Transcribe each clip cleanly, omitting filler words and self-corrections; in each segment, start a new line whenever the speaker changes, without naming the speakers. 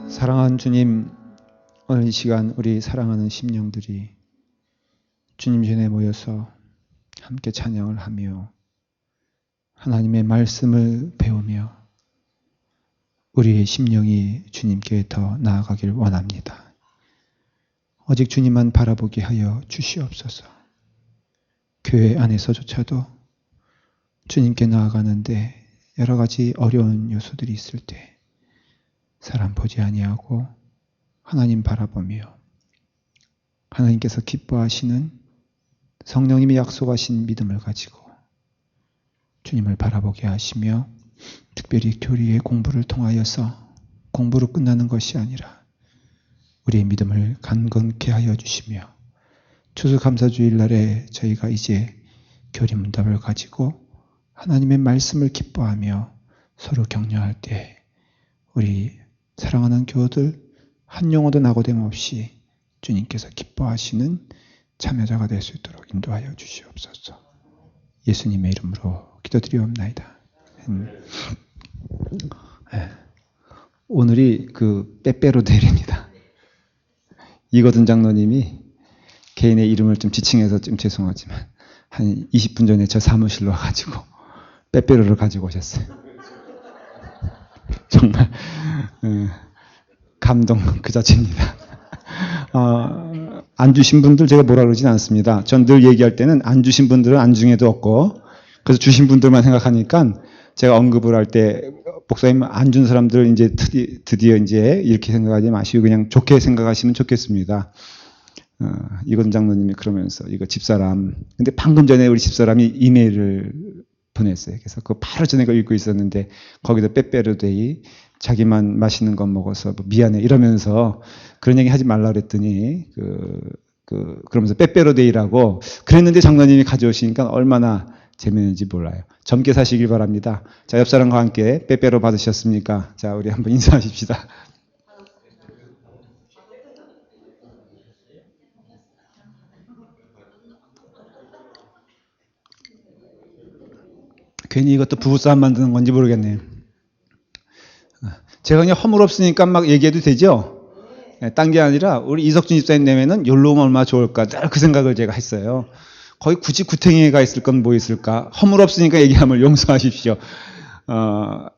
사랑하는 주님, 오늘 이 시간 우리 사랑하는 심령들이 주님 전에 모여서 함께 찬양을 하며 하나님의 말씀을 배우며 우리의 심령이 주님께 더 나아가길 원합니다. 오직 주님만 바라보게 하여 주시옵소서. 교회 안에서조차도 주님께 나아가는데 여러 가지 어려운 요소들이 있을 때 사람 보지 아니하고 하나님 바라보며 하나님께서 기뻐하시는 성령님이 약속하신 믿음을 가지고 주님을 바라보게 하시며 특별히 교리의 공부를 통하여서 공부로 끝나는 것이 아니라 우리의 믿음을 강건케 하여 주시며 추수감사주일날에 저희가 이제 교리문답을 가지고 하나님의 말씀을 기뻐하며 서로 격려할 때 우리 사랑하는 교우들 한 영혼도 낙오됨 없이 주님께서 기뻐하시는 참여자가 될 수 있도록 인도하여 주시옵소서. 예수님의 이름으로 기도드리옵나이다. 오늘이 그 빼빼로 대회입니다. 이거든 장로님이 개인의 이름을 좀 지칭해서 좀 죄송하지만 한 20분 전에 저 사무실로 와가지고 빼빼로를 가지고 오셨어요. 정말 감동 그 자체입니다. 안 주신 분들 제가 뭐라 그러진 않습니다. 전 늘 얘기할 때는 안 주신 분들은 안중에도 없고 그래서 주신 분들만 생각하니까 제가 언급을 할 때 목사님 안 준 사람들 이제 드디어 이제 이렇게 생각하지 마시고 그냥 좋게 생각하시면 좋겠습니다. 이건 장로님이 그러면서 이거 집사람 근데 방금 전에 우리 집사람이 이메일을 보냈어요. 그래서 그 바로 전에 거 읽고 있었는데 거기도 빼빼로데이 자기만 맛있는 거 먹어서 뭐 미안해 이러면서 그런 얘기 하지 말라 그랬더니 그러면서 빼빼로데이라고 그랬는데 장로님이 가져오시니까 얼마나 재미있는지 몰라요. 젊게 사시길 바랍니다. 자, 옆 사람과 함께 빼빼로 받으셨습니까? 자, 우리 한번 인사하십시다. 괜히 이것도 부부싸움 만드는 건지 모르겠네요. 제가 그냥 허물없으니까 막 얘기해도 되죠? 딴 게 아니라 우리 이석준 집사님 내면은 열로 오면 얼마나 좋을까 늘 그 생각을 제가 했어요. 거기 굳이 구탱이가 있을 건 뭐 있을까? 허물없으니까 얘기하면 용서하십시오.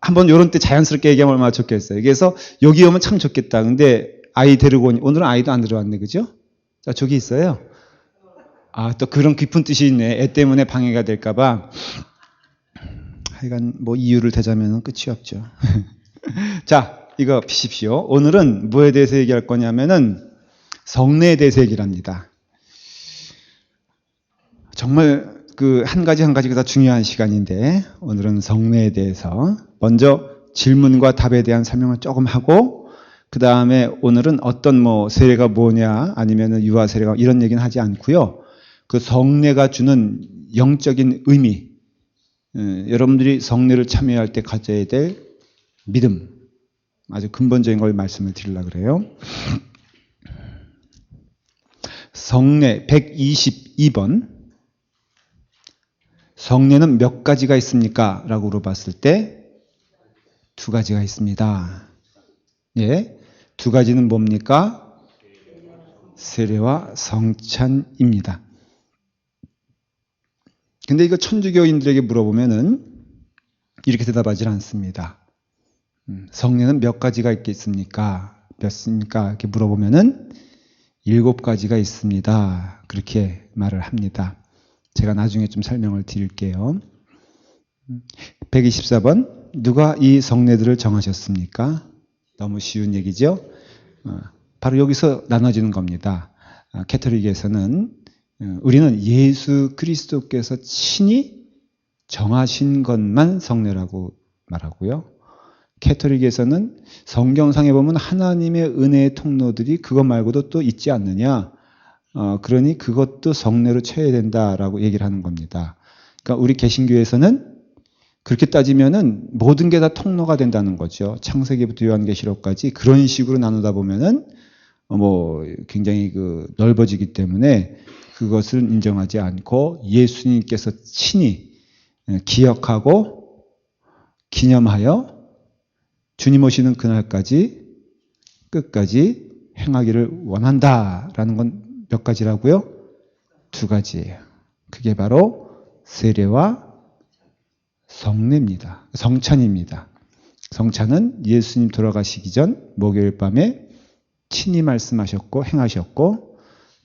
한번 요런 때 자연스럽게 얘기하면 얼마나 좋겠어요. 그래서 여기 오면 참 좋겠다. 근데 아이 데리고 오니 오늘은 아이도 안 들어왔네. 그죠? 자, 저기 있어요. 또 그런 깊은 뜻이 있네. 애 때문에 방해가 될까 봐. 하여간 뭐 이유를 대자면 끝이 없죠. 자, 이거 피십시오. 오늘은 뭐에 대해서 얘기할 거냐면은 성례에 대해서 얘기를 합니다. 정말 그 한 가지 한 가지가 다 중요한 시간인데 오늘은 성례에 대해서 먼저 질문과 답에 대한 설명을 조금 하고 그 다음에 오늘은 어떤 뭐 세례가 뭐냐 아니면은 유아 세례가 이런 얘기는 하지 않고요. 그 성례가 주는 영적인 의미 여러분들이 성례를 참여할 때 가져야 될 믿음 아주 근본적인 걸 말씀을 드리려고 그래요. 성례 122번 성례는 몇 가지가 있습니까? 라고 물어봤을 때 두 가지가 있습니다. 예, 두 가지는 뭡니까? 세례와 성찬입니다. 근데 이거 천주교인들에게 물어보면은 이렇게 대답하지 않습니다. 성례는 몇 가지가 있겠습니까? 몇입니까? 이렇게 물어보면은 7가지가 있습니다. 그렇게 말을 합니다. 제가 나중에 좀 설명을 드릴게요. 124번 누가 이 성례들을 정하셨습니까? 너무 쉬운 얘기죠? 바로 여기서 나눠지는 겁니다. 캐톨릭에서는 우리는 예수 그리스도께서 친히 정하신 것만 성례라고 말하고요. 캐톨릭에서는 성경상에 보면 하나님의 은혜의 통로들이 그것 말고도 또 있지 않느냐. 그러니 그것도 성례로 쳐야 된다라고 얘기를 하는 겁니다. 그러니까 우리 개신교에서는 그렇게 따지면은 모든 게 다 통로가 된다는 거죠. 창세기부터 요한계시록까지 그런 식으로 나누다 보면은 뭐 굉장히 넓어지기 때문에 그것을 인정하지 않고 예수님께서 친히 기억하고 기념하여 주님 오시는 그날까지 끝까지 행하기를 원한다라는 건 몇 가지라고요? 2가지예요. 그게 바로 세례와 성례입니다. 성찬입니다. 성찬은 예수님 돌아가시기 전 목요일 밤에 친히 말씀하셨고 행하셨고,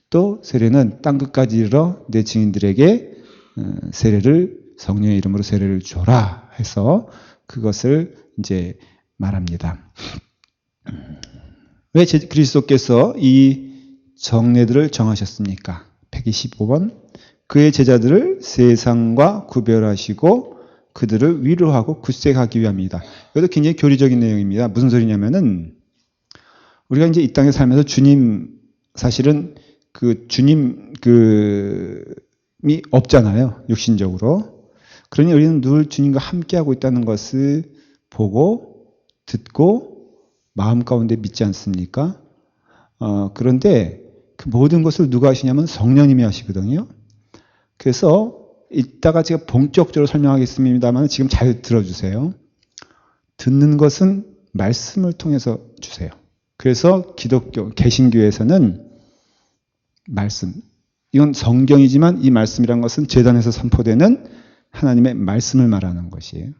또 세례는 땅 끝까지 이르러 내 증인들에게 세례를 성령의 이름으로 세례를 줘라 해서 그것을 이제 말합니다. 왜 그리스도께서 이 정례들을 정하셨습니까? 125번. 그의 제자들을 세상과 구별하시고 그들을 위로하고 굳세하기 위함이다. 이것도 굉장히 교리적인 내용입니다. 무슨 소리냐면은 우리가 이제 이 땅에 살면서 주님, 사실은 주님이 없잖아요. 육신적으로. 그러니 우리는 늘 주님과 함께하고 있다는 것을 보고 듣고 마음 가운데 믿지 않습니까? 그런데 그 모든 것을 누가 하시냐면 성령님이 하시거든요. 그래서 이따가 제가 본격적으로 설명하겠습니다만 지금 잘 들어주세요. 듣는 것은 말씀을 통해서 주세요. 그래서 기독교, 개신교에서는 말씀, 이건 성경이지만 이 말씀이란 것은 제단에서 선포되는 하나님의 말씀을 말하는 것이에요.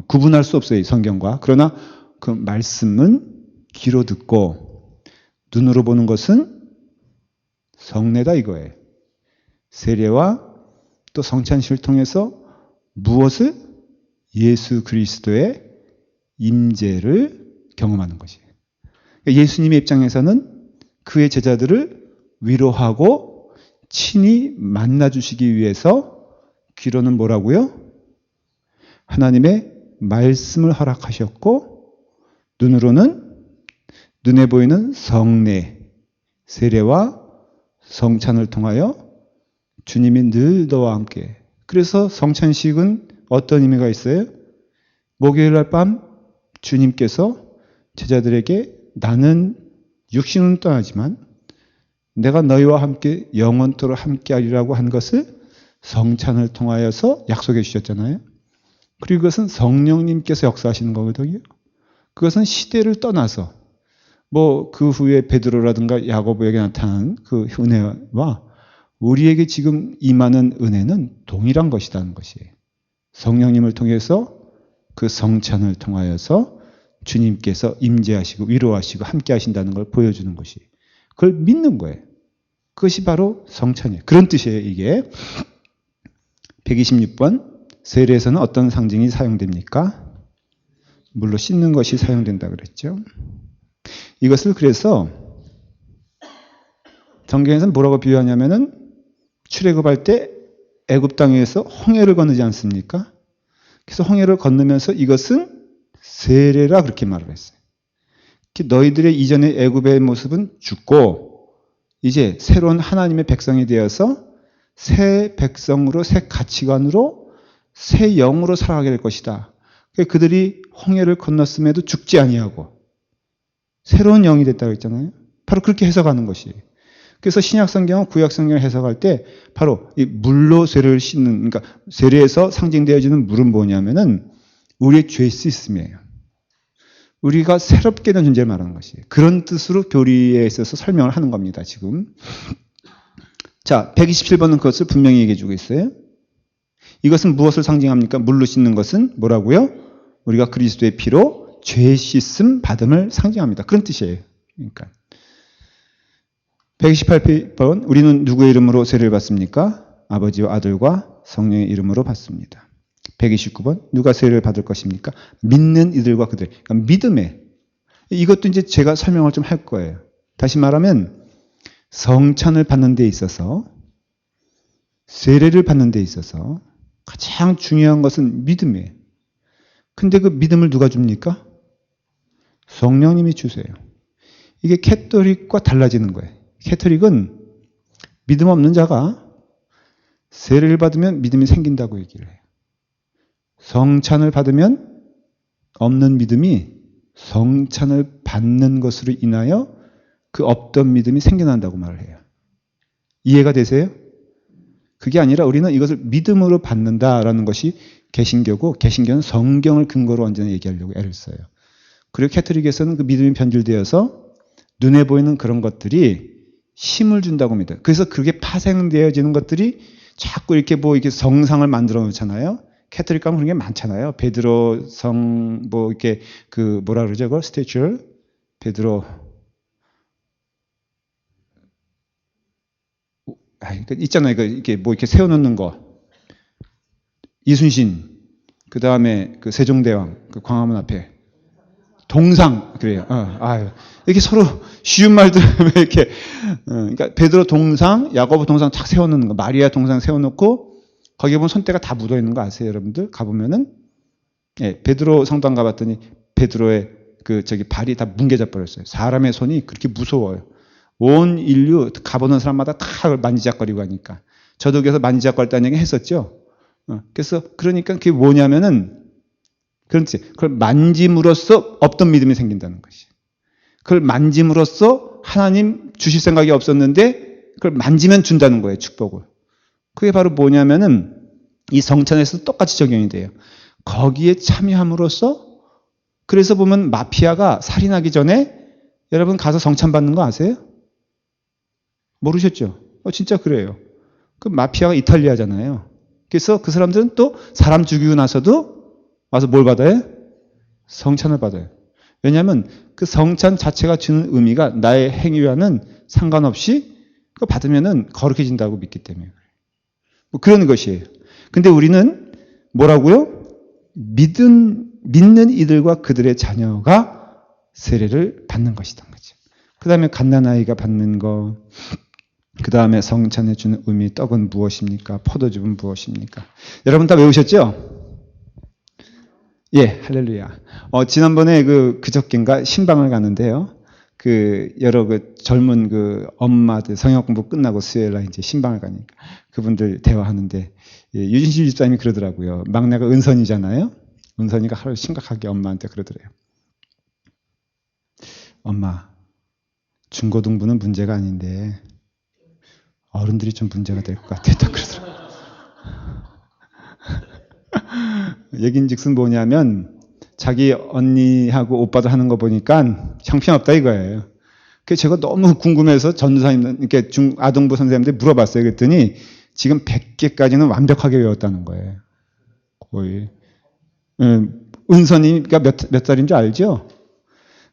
구분할 수 없어요, 성경과. 그러나 그 말씀은 귀로 듣고 눈으로 보는 것은 성례다 이거예요. 세례와 또 성찬식을 통해서 무엇을? 예수 그리스도의 임재를 경험하는 것이에요. 예수님의 입장에서는 그의 제자들을 위로하고 친히 만나주시기 위해서 귀로는 뭐라고요? 하나님의 말씀을 허락하셨고, 눈으로는 눈에 보이는 성례, 세례와 성찬을 통하여 주님이 늘 너와 함께. 그래서 성찬식은 어떤 의미가 있어요? 목요일 날 밤 주님께서 제자들에게 나는 육신은 떠나지만 내가 너희와 함께 영원토록 함께하리라고 한 것을 성찬을 통하여서 약속해 주셨잖아요. 그리고 그것은 성령님께서 역사하시는 거거든요. 그것은 시대를 떠나서 그 후에 베드로라든가 야고보에게 나타난 그 은혜와 우리에게 지금 임하는 은혜는 동일한 것이라는 것이에요. 성령님을 통해서 그 성찬을 통하여서 주님께서 임재하시고 위로하시고 함께 하신다는 걸 보여주는 것이, 그걸 믿는 거예요. 그것이 바로 성찬이에요. 그런 뜻이에요, 이게. 126번. 세례에서는 어떤 상징이 사용됩니까? 물로 씻는 것이 사용된다 그랬죠. 이것을 그래서 성경에서는 뭐라고 비유하냐면은 출애굽할 때 애굽 땅에서 홍해를 건너지 않습니까? 그래서 홍해를 건너면서 이것은 세례라 그렇게 말을 했어요. 너희들의 이전의 애굽의 모습은 죽고 이제 새로운 하나님의 백성이 되어서 새 백성으로, 새 가치관으로, 새 영으로 살아가게 될 것이다. 그들이 홍해를 건넜음에도 죽지 아니하고 새로운 영이 됐다고 했잖아요. 바로 그렇게 해석하는 것이에요. 그래서 신약 성경은 구약 성경을 해석할 때 바로 이 물로 세례를 씻는, 그러니까 세례에서 상징되어지는 물은 뭐냐면은 우리의 죄 씻음이에요. 우리가 새롭게 된 존재를 말하는 것이에요. 그런 뜻으로 교리에 있어서 설명을 하는 겁니다, 지금. 자, 127번은 그것을 분명히 얘기해 주고 있어요. 이것은 무엇을 상징합니까? 물로 씻는 것은 뭐라고요? 우리가 그리스도의 피로 죄 씻음 받음을 상징합니다. 그런 뜻이에요. 그러니까 128번, 우리는 누구의 이름으로 세례를 받습니까? 아버지와 아들과 성령의 이름으로 받습니다. 129번, 누가 세례를 받을 것입니까? 믿는 이들과 그들. 그러니까 믿음에. 이것도 이제 제가 설명을 좀 할 거예요. 다시 말하면 성찬을 받는 데 있어서, 세례를 받는 데 있어서 가장 중요한 것은 믿음이에요. 근데 그 믿음을 누가 줍니까? 성령님이 주세요. 이게 캐톨릭과 달라지는 거예요. 캐톨릭은 믿음 없는 자가 세례를 받으면 믿음이 생긴다고 얘기를 해요. 성찬을 받으면 없는 믿음이 성찬을 받는 것으로 인하여 그 없던 믿음이 생겨난다고 말을 해요. 이해가 되세요? 그게 아니라 우리는 이것을 믿음으로 받는다라는 것이 개신교고, 개신교는 성경을 근거로 완전히 얘기하려고 애를 써요. 그리고 캐톨릭에서는 그 믿음이 변질되어서 눈에 보이는 그런 것들이 힘을 준다고 믿어요. 그래서 그게 파생되어지는 것들이 자꾸 이렇게 뭐 이렇게 성상을 만들어 놓잖아요. 캐톨릭 가면 그런 게 많잖아요. 베드로 성, 뭐 이렇게 그 뭐라 그러죠? 그걸 스태츄? 베드로. 그러니까 있잖아요. 이렇게 뭐 이렇게 세워놓는 거. 이순신. 그 다음에 그 세종대왕. 그 광화문 앞에. 동상. 그래요. 아유. 이렇게 서로 쉬운 말들 이렇게. 그러니까 베드로 동상, 야고보 동상 탁 세워놓는 거. 마리아 동상 세워놓고 거기에 보면 손때가 다 묻어 있는 거 아세요, 여러분들? 가보면은, 예, 베드로 성당 가봤더니 베드로의 발이 다 뭉개져 버렸어요. 사람의 손이 그렇게 무서워요. 온 인류 가보는 사람마다 다 만지작거리고 하니까. 저도 그래서 만지작거렸다는 얘기 했었죠. 그래서 그러니까 그게 뭐냐면은, 그렇지. 그걸 만짐으로써 없던 믿음이 생긴다는 것이. 그걸 만짐으로써 하나님 주실 생각이 없었는데 그걸 만지면 준다는 거예요, 축복을. 그게 바로 뭐냐면은 이 성찬에서 똑같이 적용이 돼요. 거기에 참여함으로써 그래서 보면 마피아가 살인하기 전에 여러분 가서 성찬 받는 거 아세요? 모르셨죠? 진짜 그래요. 그 마피아가 이탈리아잖아요. 그래서 그 사람들은 또 사람 죽이고 나서도 와서 뭘 받아요? 성찬을 받아요. 왜냐하면 그 성찬 자체가 주는 의미가 나의 행위와는 상관없이 그거 받으면은 거룩해진다고 믿기 때문에. 뭐 그런 것이에요. 근데 우리는 뭐라고요? 믿는 이들과 그들의 자녀가 세례를 받는 것이란 거죠. 그 다음에 갓난아이가 받는 거, 그 다음에 성찬에 주는 의미, 떡은 무엇입니까? 포도즙은 무엇입니까? 여러분 다 외우셨죠? 예, 할렐루야. 지난번에 그저께인가 신방을 갔는데요. 여러 젊은 엄마들 성역 공부 끝나고 수요일 날 이제 신방을 가니까 그분들 대화하는데, 예, 유진실 집사님이 그러더라고요. 막내가 은선이잖아요. 은선이가 하루 심각하게 엄마한테 그러더래요. 엄마, 중고등부는 문제가 아닌데 어른들이 좀 문제가 될 것 같아. 그러더라고요. 얘긴즉슨 뭐냐면 자기 언니하고 오빠들 하는 거 보니까 형편없다 이거예요. 그래서 제가 너무 궁금해서 전도사님, 이렇게 아동부 선생님한테 물어봤어요. 그랬더니 지금 100개까지는 완벽하게 외웠다는 거예요. 거의. 은선이가 몇 살인 줄 알죠?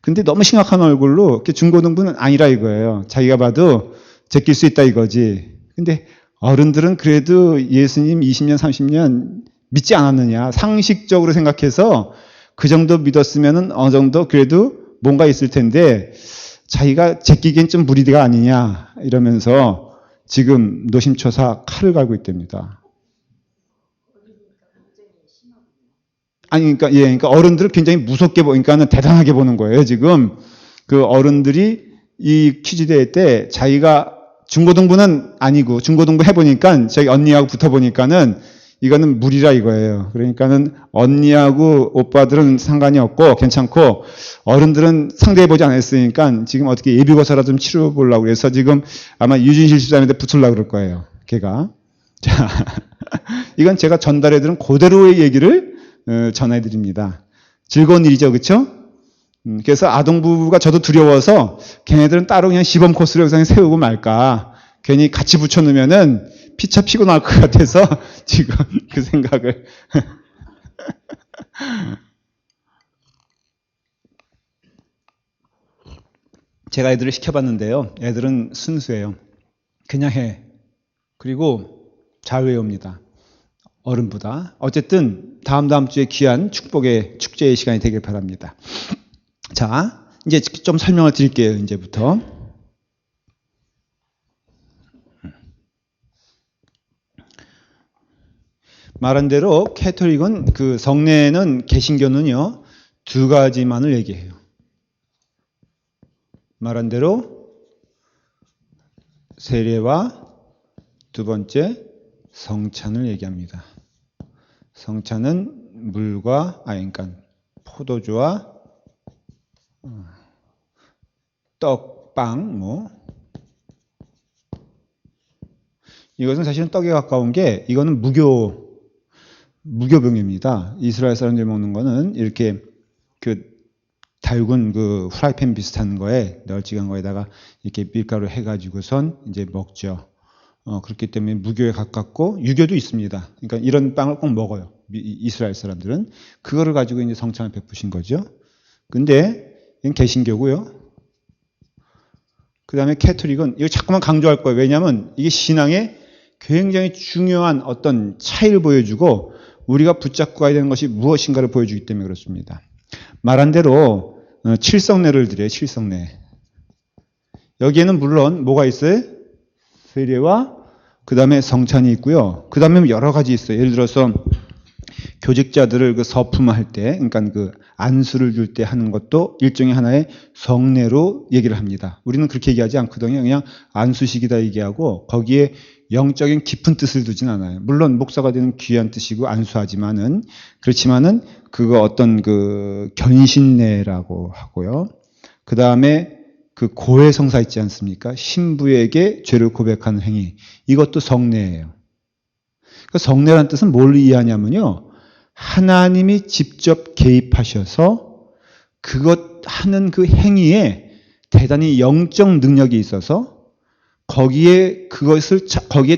근데 너무 심각한 얼굴로 이렇게 중고등부는 아니라 이거예요. 자기가 봐도 제낄 수 있다 이거지. 근데 어른들은 그래도 예수님 20년, 30년 믿지 않았느냐. 상식적으로 생각해서 그 정도 믿었으면은 어느 정도 그래도 뭔가 있을 텐데 자기가 제끼기엔 좀 무리가 아니냐 이러면서 지금 노심초사 칼을 갈고 있답니다. 아니, 그러니까 어른들을 굉장히 무섭게 보니까는 대단하게 보는 거예요, 지금. 그 어른들이 이 퀴즈 대회 때 자기가 중고등부는 아니고 중고등부 해보니까 저희 언니하고 붙어보니까는 이거는 무리라 이거예요. 그러니까는 언니하고 오빠들은 상관이 없고 괜찮고 어른들은 상대해보지 않았으니까 지금 어떻게 예비고사라도 좀 치러보려고 그래서 지금 아마 유진실 집사님한테 붙으려고 그럴 거예요. 걔가. 자, 이건 제가 전달해드린 그대로의 얘기를 전해드립니다. 즐거운 일이죠, 그렇죠? 그래서 아동부가 저도 두려워서 걔네들은 따로 그냥 시범 코스를 그냥 세우고 말까. 괜히 같이 붙여놓으면은 피차 피고 나올 것 같아서 지금 그 생각을. 제가 애들을 시켜봤는데요. 애들은 순수해요. 그냥 해. 그리고 잘 외웁니다. 어른보다. 어쨌든 다음 주에 귀한 축제의 시간이 되길 바랍니다. 자, 이제 좀 설명을 드릴게요. 이제부터. 말한 대로 캐톨릭은 그 성례는 개신교는요 2가지만을 얘기해요. 말한 대로 세례와 두 번째 성찬을 얘기합니다. 성찬은 물과 그러니까 포도주와 떡, 빵, 이것은 사실은 떡에 가까운 게 이거는 무교병입니다. 이스라엘 사람들이 먹는 거는 이렇게 달군 그 프라이팬 비슷한 거에 널찍한 거에다가 이렇게 밀가루 해가지고선 이제 먹죠. 그렇기 때문에 무교에 가깝고 유교도 있습니다. 그러니까 이런 빵을 꼭 먹어요. 이스라엘 사람들은 그거를 가지고 이제 성찬을 베푸신 거죠. 근데 이건 개신교고요. 그 다음에 캐톨릭은 이거 자꾸만 강조할 거예요. 왜냐하면 이게 신앙에 굉장히 중요한 어떤 차이를 보여주고 우리가 붙잡고 가야 되는 것이 무엇인가를 보여주기 때문에 그렇습니다. 말한 대로 칠성례를 드려요. 칠성례. 여기에는 물론 뭐가 있어요? 세례와 그 다음에 성찬이 있고요. 그 다음에 여러 가지 있어요. 예를 들어서 교직자들을 그 서품할 때, 그러니까 그 안수를 줄 때 하는 것도 일종의 하나의 성례로 얘기를 합니다. 우리는 그렇게 얘기하지 않거든요. 그냥 안수식이다 얘기하고 거기에 영적인 깊은 뜻을 두진 않아요. 물론 목사가 되는 귀한 뜻이고 안수하지만은 그렇지만은 그거 어떤 그 견신례라고 하고요. 그 다음에 그 고해성사 있지 않습니까? 신부에게 죄를 고백하는 행위. 이것도 성례예요. 그 성례란 뜻은 뭘 이해하냐면요. 하나님이 직접 개입하셔서 그것 하는 그 행위에 대단히 영적 능력이 있어서 거기에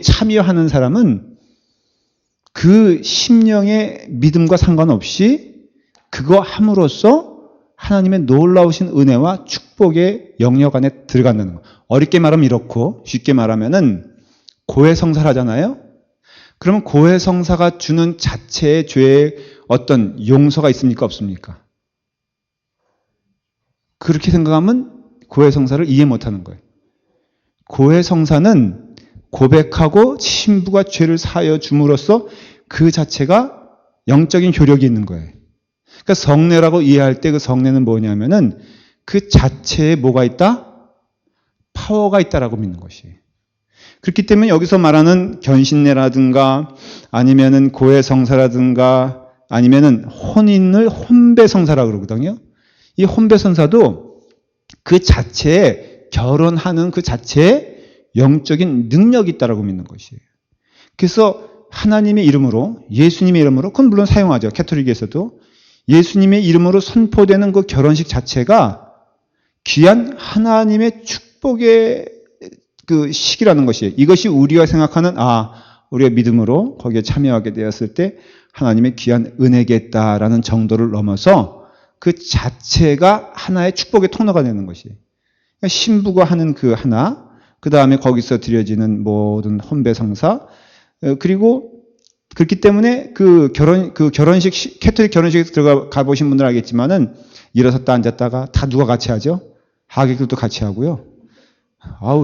참여하는 사람은 그 심령의 믿음과 상관없이 그거 함으로써 하나님의 놀라우신 은혜와 축복의 영역 안에 들어간다는 거. 어렵게 말하면 이렇고 쉽게 말하면은 고해성사를 하잖아요. 그러면 고해성사가 주는 자체의 죄의 어떤 용서가 있습니까? 없습니까? 그렇게 생각하면 고해성사를 이해 못하는 거예요. 고해성사는 고백하고 신부가 죄를 사하여 줌으로써 그 자체가 영적인 효력이 있는 거예요. 그러니까 성례라고 이해할 때 그 성례는 뭐냐면은 그 자체에 뭐가 있다? 파워가 있다라고 믿는 것이에요. 그렇기 때문에 여기서 말하는 견신례라든가 아니면은 고해성사라든가 아니면은 혼인을 혼배성사라고 그러거든요. 이 혼배성사도 그 자체에 결혼하는 그 자체에 영적인 능력이 있다라고 믿는 것이에요. 그래서 하나님의 이름으로 예수님의 이름으로 그건 물론 사용하죠. 캐톨릭에서도 예수님의 이름으로 선포되는 그 결혼식 자체가 귀한 하나님의 축복의 그 시기라는 것이에요. 이것이 우리가 생각하는 우리가 믿음으로 거기에 참여하게 되었을 때 하나님의 귀한 은혜겠다라는 정도를 넘어서 그 자체가 하나의 축복의 통로가 되는 것이에요. 그러니까 신부가 하는 그 하나, 그 다음에 거기서 드려지는 모든 혼배성사, 그리고 그렇기 때문에 그 결혼식, 캐톨릭 결혼식에 들어가 보신 분들 알겠지만은 일어섰다 앉았다가 다 누가 같이 하죠? 하객들도 같이 하고요.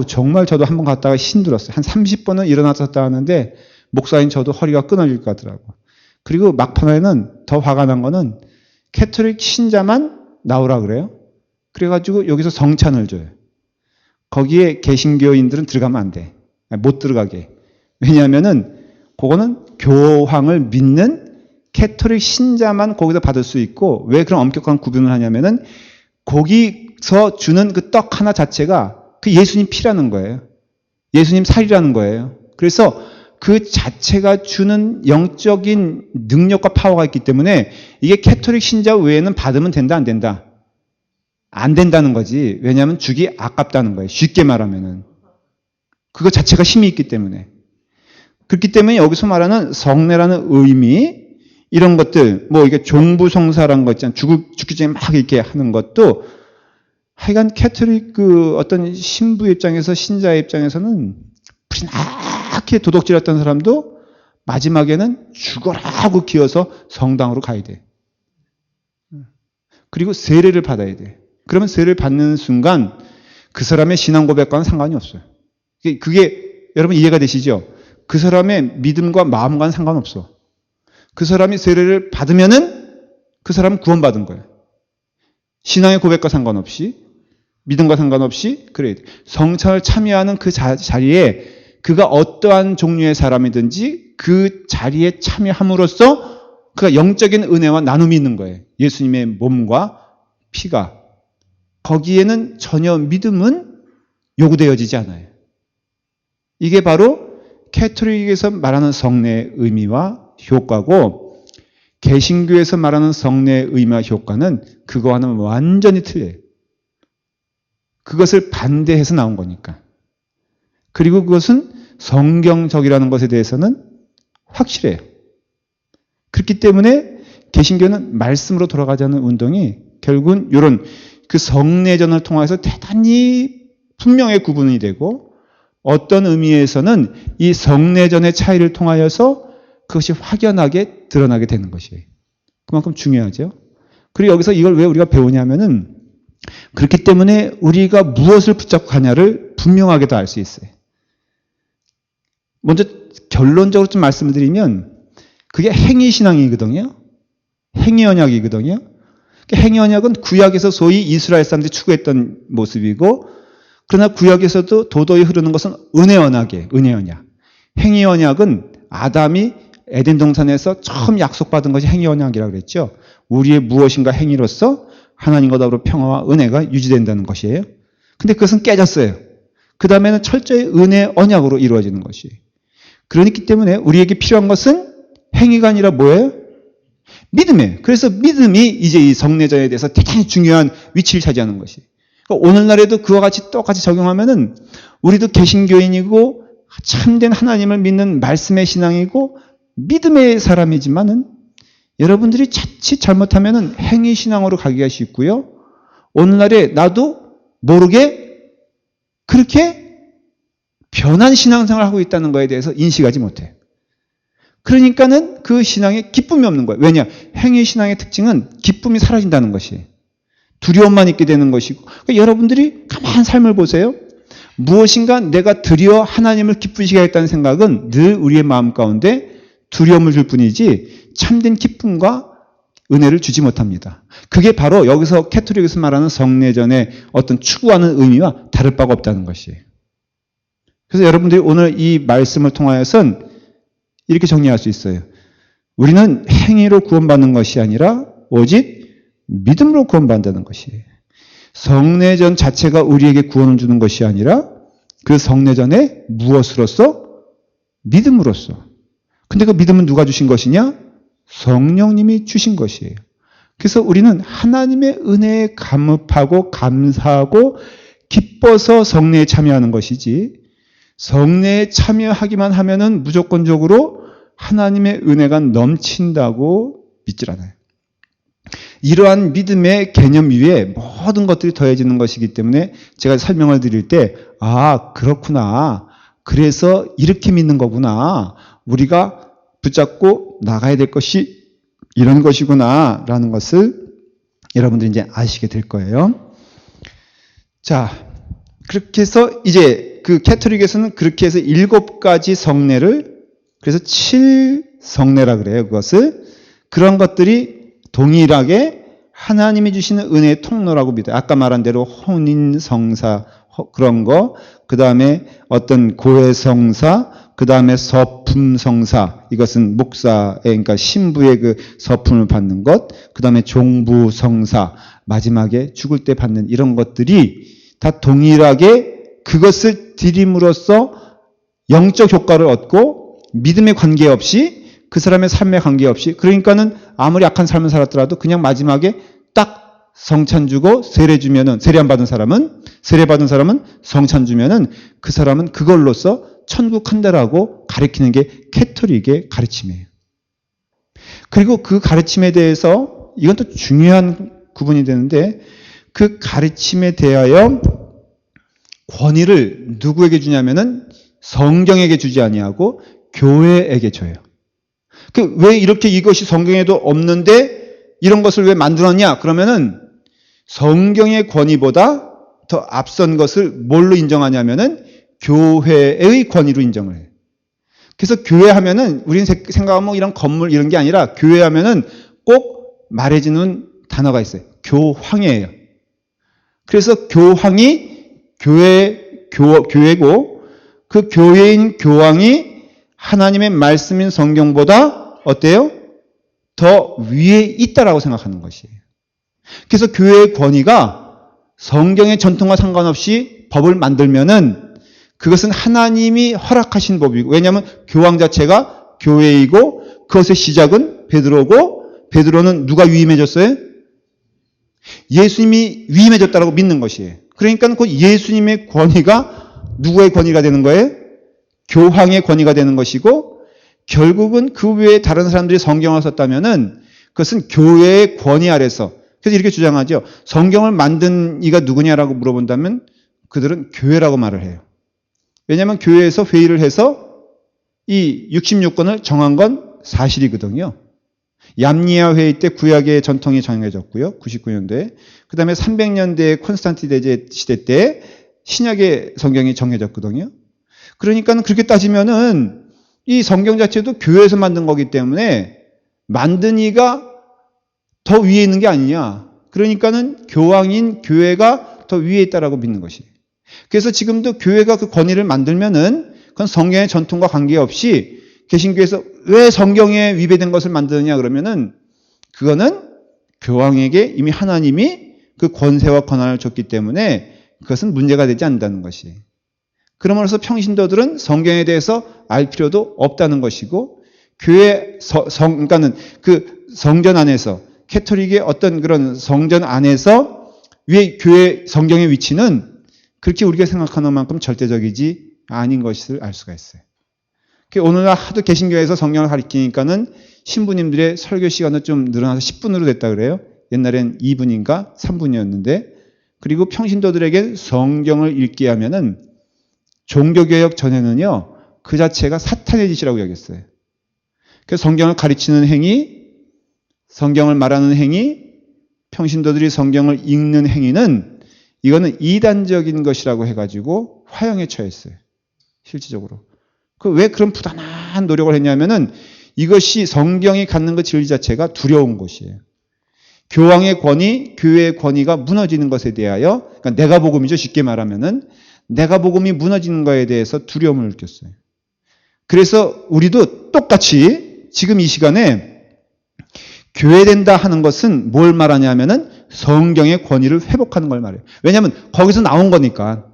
정말 저도 한번 갔다가 힘들었어요. 한 30번은 일어났었다 하는데 목사인 저도 허리가 끊어질 것 같더라고요. 그리고 막판에는 더 화가 난 거는 캐톨릭 신자만 나오라 그래요. 그래가지고 여기서 성찬을 줘요. 거기에 개신교인들은 들어가면 안 돼. 못 들어가게. 왜냐하면은 그거는 교황을 믿는 캐톨릭 신자만 거기서 받을 수 있고 왜 그런 엄격한 구분을 하냐면은 거기서 주는 그 떡 하나 자체가 그 예수님 피라는 거예요. 예수님 살이라는 거예요. 그래서 그 자체가 주는 영적인 능력과 파워가 있기 때문에 이게 캐톨릭 신자 외에는 받으면 된다, 안 된다? 안 된다는 거지. 왜냐하면 주기 아깝다는 거예요. 쉽게 말하면은. 그거 자체가 힘이 있기 때문에. 그렇기 때문에 여기서 말하는 성례라는 의미, 이런 것들, 이게 종부성사라는 거 있잖아요. 죽기 전에 막 이렇게 하는 것도 하여간 캐톨릭 어떤 신부 입장에서 신자의 입장에서는 불나게 도둑질했던 사람도 마지막에는 죽어라 하고 기어서 성당으로 가야 돼. 그리고 세례를 받아야 돼. 그러면 세례를 받는 순간 그 사람의 신앙 고백과는 상관이 없어요. 그게 여러분 이해가 되시죠? 그 사람의 믿음과 마음과는 상관없어. 그 사람이 세례를 받으면은 그 사람은 구원받은 거예요. 신앙의 고백과 상관없이, 믿음과 상관없이 그래야 돼. 성찬을 참여하는 그 자리에 그가 어떠한 종류의 사람이든지 그 자리에 참여함으로써 그가 영적인 은혜와 나눔이 있는 거예요. 예수님의 몸과 피가. 거기에는 전혀 믿음은 요구되어지지 않아요. 이게 바로 캐톨릭에서 말하는 성례의 의미와 효과고 개신교에서 말하는 성례의 의미와 효과는 그거와는 완전히 틀려요. 그것을 반대해서 나온 거니까. 그리고 그것은 성경적이라는 것에 대해서는 확실해요. 그렇기 때문에 개신교는 말씀으로 돌아가자는 운동이 결국은 이런 그 성례전을 통해서 대단히 분명히 구분이 되고 어떤 의미에서는 이 성례전의 차이를 통하여서 그것이 확연하게 드러나게 되는 것이에요. 그만큼 중요하죠. 그리고 여기서 이걸 왜 우리가 배우냐면은 그렇기 때문에 우리가 무엇을 붙잡고 가냐를 분명하게 더 알 수 있어요. 먼저 결론적으로 좀 말씀을 드리면 그게 행위신앙이거든요. 행위언약이거든요. 행위언약은 구약에서 소위 이스라엘 사람들이 추구했던 모습이고 그러나 구약에서도 도도히 흐르는 것은 은혜언약이에요. 은혜언약. 행위언약은 아담이 에덴 동산에서 처음 약속받은 것이 행위언약이라고 그랬죠. 우리의 무엇인가 행위로서 하나님과 더불어 평화와 은혜가 유지된다는 것이에요. 근데 그것은 깨졌어요. 그 다음에는 철저히 은혜 언약으로 이루어지는 것이에요. 그렇기 때문에 우리에게 필요한 것은 행위가 아니라 뭐예요? 믿음이에요. 그래서 믿음이 이제 이 성례전에 대해서 대단히 중요한 위치를 차지하는 것이에요. 그러니까 오늘날에도 그와 같이 똑같이 적용하면은 우리도 개신교인이고 참된 하나님을 믿는 말씀의 신앙이고 믿음의 사람이지만은 여러분들이 자칫 잘못하면은 행위 신앙으로 가기가 쉽고요. 오늘날에 나도 모르게 그렇게 변한 신앙생활을 하고 있다는 것에 대해서 인식하지 못해요. 그러니까는 그 신앙에 기쁨이 없는 거예요. 왜냐? 행위 신앙의 특징은 기쁨이 사라진다는 것이 두려움만 있게 되는 것이고 그러니까 여러분들이 가만한 삶을 보세요. 무엇인가 내가 드려 하나님을 기쁘시게 하겠다는 생각은 늘 우리의 마음 가운데 두려움을 줄 뿐이지 참된 기쁨과 은혜를 주지 못합니다. 그게 바로 여기서 캐톨릭에서 말하는 성례전의 어떤 추구하는 의미와 다를 바가 없다는 것이에요. 그래서 여러분들이 오늘 이 말씀을 통하여선 이렇게 정리할 수 있어요. 우리는 행위로 구원받는 것이 아니라 오직 믿음으로 구원받는다는 것이에요. 성례전 자체가 우리에게 구원을 주는 것이 아니라 그 성례전에 무엇으로서? 믿음으로써. 근데 그 믿음은 누가 주신 것이냐? 성령님이 주신 것이에요. 그래서 우리는 하나님의 은혜에 감업하고 감사하고 기뻐서 성례에 참여하는 것이지 성례에 참여하기만 하면은 무조건적으로 하나님의 은혜가 넘친다고 믿질 않아요. 이러한 믿음의 개념 위에 모든 것들이 더해지는 것이기 때문에 제가 설명을 드릴 때 아, 그렇구나. 그래서 이렇게 믿는 거구나. 우리가 붙잡고 나가야 될 것이 이런 것이구나 라는 것을 여러분들이 이제 아시게 될 거예요. 자, 그렇게 해서 이제 그 캐톨릭에서는 그렇게 해서 7가지 성례를 그래서 7성례라 그래요. 그것을 그런 것들이 동일하게 하나님이 주시는 은혜의 통로라고 믿어요. 아까 말한 대로 혼인 성사 그런 거, 그 다음에 어떤 고해 성사, 그 다음에 서품 성사, 이것은 목사의 그러니까 신부의 그 서품을 받는 것, 그 다음에 종부 성사, 마지막에 죽을 때 받는 이런 것들이 다 동일하게 그것을 드림으로써 영적 효과를 얻고 믿음에 관계없이 그 사람의 삶에 관계없이 그러니까는 아무리 악한 삶을 살았더라도 그냥 마지막에 딱 성찬 주고 세례 주면은 세례 안 받은 사람은 세례 받은 사람은 성찬 주면은 그 사람은 그걸로써 천국 간다라고 가르치는 게 캐톨릭의 가르침이에요. 그리고 그 가르침에 대해서 이건 또 중요한 구분이 되는데 그 가르침에 대하여 권위를 누구에게 주냐면은 성경에게 주지 아니하고 교회에게 줘요. 왜 이렇게 이것이 성경에도 없는데 이런 것을 왜 만들었냐? 그러면은 성경의 권위보다 더 앞선 것을 뭘로 인정하냐면은 교회의 권위로 인정을 해요. 그래서 교회 하면은 우리는 생각하면 뭐 이런 건물 이런 게 아니라 교회 하면은 꼭 말해주는 단어가 있어요. 교황이에요. 그래서 교황이 교회고 그 교회인 교황이 하나님의 말씀인 성경보다 어때요? 더 위에 있다라고 생각하는 것이에요. 그래서 교회의 권위가 성경의 전통과 상관없이 법을 만들면은 그것은 하나님이 허락하신 법이고 왜냐하면 교황 자체가 교회이고 그것의 시작은 베드로고 베드로는 누가 위임해줬어요? 예수님이 위임해줬다고 믿는 것이에요. 그러니까 그 예수님의 권위가 누구의 권위가 되는 거예요? 교황의 권위가 되는 것이고, 결국은 그 외에 다른 사람들이 성경을 썼다면은 그것은 교회의 권위 아래서, 그래서 이렇게 주장하죠. 성경을 만든 이가 누구냐라고 물어본다면 그들은 교회라고 말을 해요. 왜냐하면 교회에서 회의를 해서 이 66권을 정한 건 사실이거든요. 얌니아 회의 때 구약의 전통이 정해졌고요. 99년도에. 그 다음에 300년대 콘스탄티대 시대 때 신약의 성경이 정해졌거든요. 그러니까 그렇게 따지면은 이 성경 자체도 교회에서 만든 거기 때문에 만든 이가 더 위에 있는 게 아니냐. 그러니까는 교황인 교회가 더 위에 있다라고 믿는 것이. 그래서 지금도 교회가 그 권위를 만들면은 그건 성경의 전통과 관계없이 개신교에서 왜 성경에 위배된 것을 만드느냐 그러면은 그거는 교황에게 이미 하나님이 그 권세와 권한을 줬기 때문에 그것은 문제가 되지 않는다는 것이. 그러므로서 평신도들은 성경에 대해서 알 필요도 없다는 것이고, 교회 그러니까는 그 성전 안에서 캐톨릭의 어떤 그런 성전 안에서 위에 교회 성경의 위치는 그렇게 우리가 생각하는 만큼 절대적이지 아닌 것을 알 수가 있어요. 오늘날 하도 개신교에서 성경을 가르치니까는 신부님들의 설교 시간도 좀 늘어나서 10분으로 됐다 그래요. 옛날엔 2분인가 3분이었는데, 그리고 평신도들에게 성경을 읽게 하면은 종교개혁 전에는요, 그 자체가 사탄의 짓이라고 여겼어요. 그래서 성경을 가르치는 행위, 성경을 말하는 행위, 평신도들이 성경을 읽는 행위는 이거는 이단적인 것이라고 해가지고 화형에 처했어요. 실질적으로. 왜 그런 부단한 노력을 했냐면은 이것이 성경이 갖는 그 진리 자체가 두려운 것이에요. 교황의 권위, 교회의 권위가 무너지는 것에 대하여, 그러니까 내가 복음이죠. 쉽게 말하면은 내가 복음이 무너지는 것에 대해서 두려움을 느꼈어요. 그래서 우리도 똑같이 지금 이 시간에 교회된다 하는 것은 뭘 말하냐면은 성경의 권위를 회복하는 걸 말해요. 왜냐하면 거기서 나온 거니까.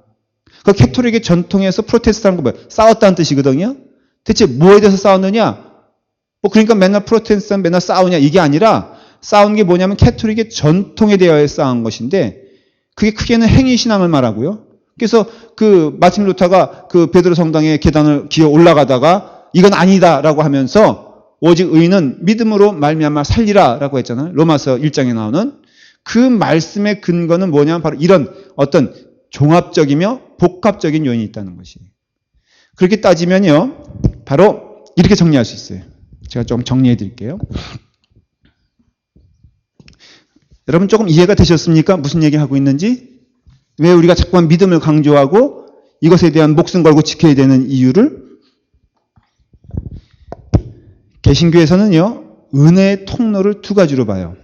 그 캐톨릭의 전통에서 프로테스탄과 뭐예요? 싸웠다는 뜻이거든요. 대체 뭐에 대해서 싸웠느냐? 그러니까 맨날 프로테스탄 맨날 싸우냐 이게 아니라 싸운 게 뭐냐면 캐톨릭의 전통에 대하여 싸운 것인데, 그게 크게는 행위 신앙을 말하고요. 그래서 그 마틴 루터가 그 베드로 성당의 계단을 기어 올라가다가 이건 아니다라고 하면서 오직 의인은 믿음으로 말미암아 살리라라고 했잖아요. 로마서 1장에 나오는 그 말씀의 근거는 뭐냐면 바로 이런 어떤 종합적이며 복합적인 요인이 있다는 것이. 그렇게 따지면요, 바로 이렇게 정리할 수 있어요. 제가 좀 정리해 드릴게요. 여러분 조금 이해가 되셨습니까? 무슨 얘기하고 있는지? 왜 우리가 자꾸만 믿음을 강조하고 이것에 대한 목숨 걸고 지켜야 되는 이유를? 개신교에서는요, 은혜의 통로를 두 가지로 봐요.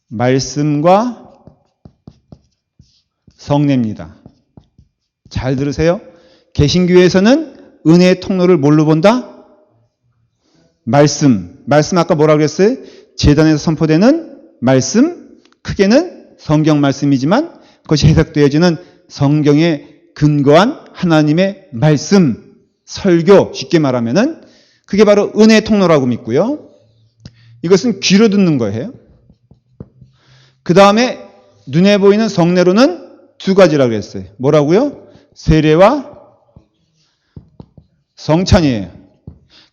말씀과 성례입니다. 잘 들으세요. 개신교에서는 은혜의 통로를 뭘로 본다? 말씀. 말씀 아까 뭐라고 그랬어요? 제단에서 선포되는 말씀, 크게는 성경 말씀이지만 그것이 해석되어지는 성경에 근거한 하나님의 말씀, 설교, 쉽게 말하면은 그게 바로 은혜의 통로라고 믿고요. 이것은 귀로 듣는 거예요. 그 다음에 눈에 보이는 성례로는 두 가지라고 했어요. 뭐라고요? 세례와 성찬이에요.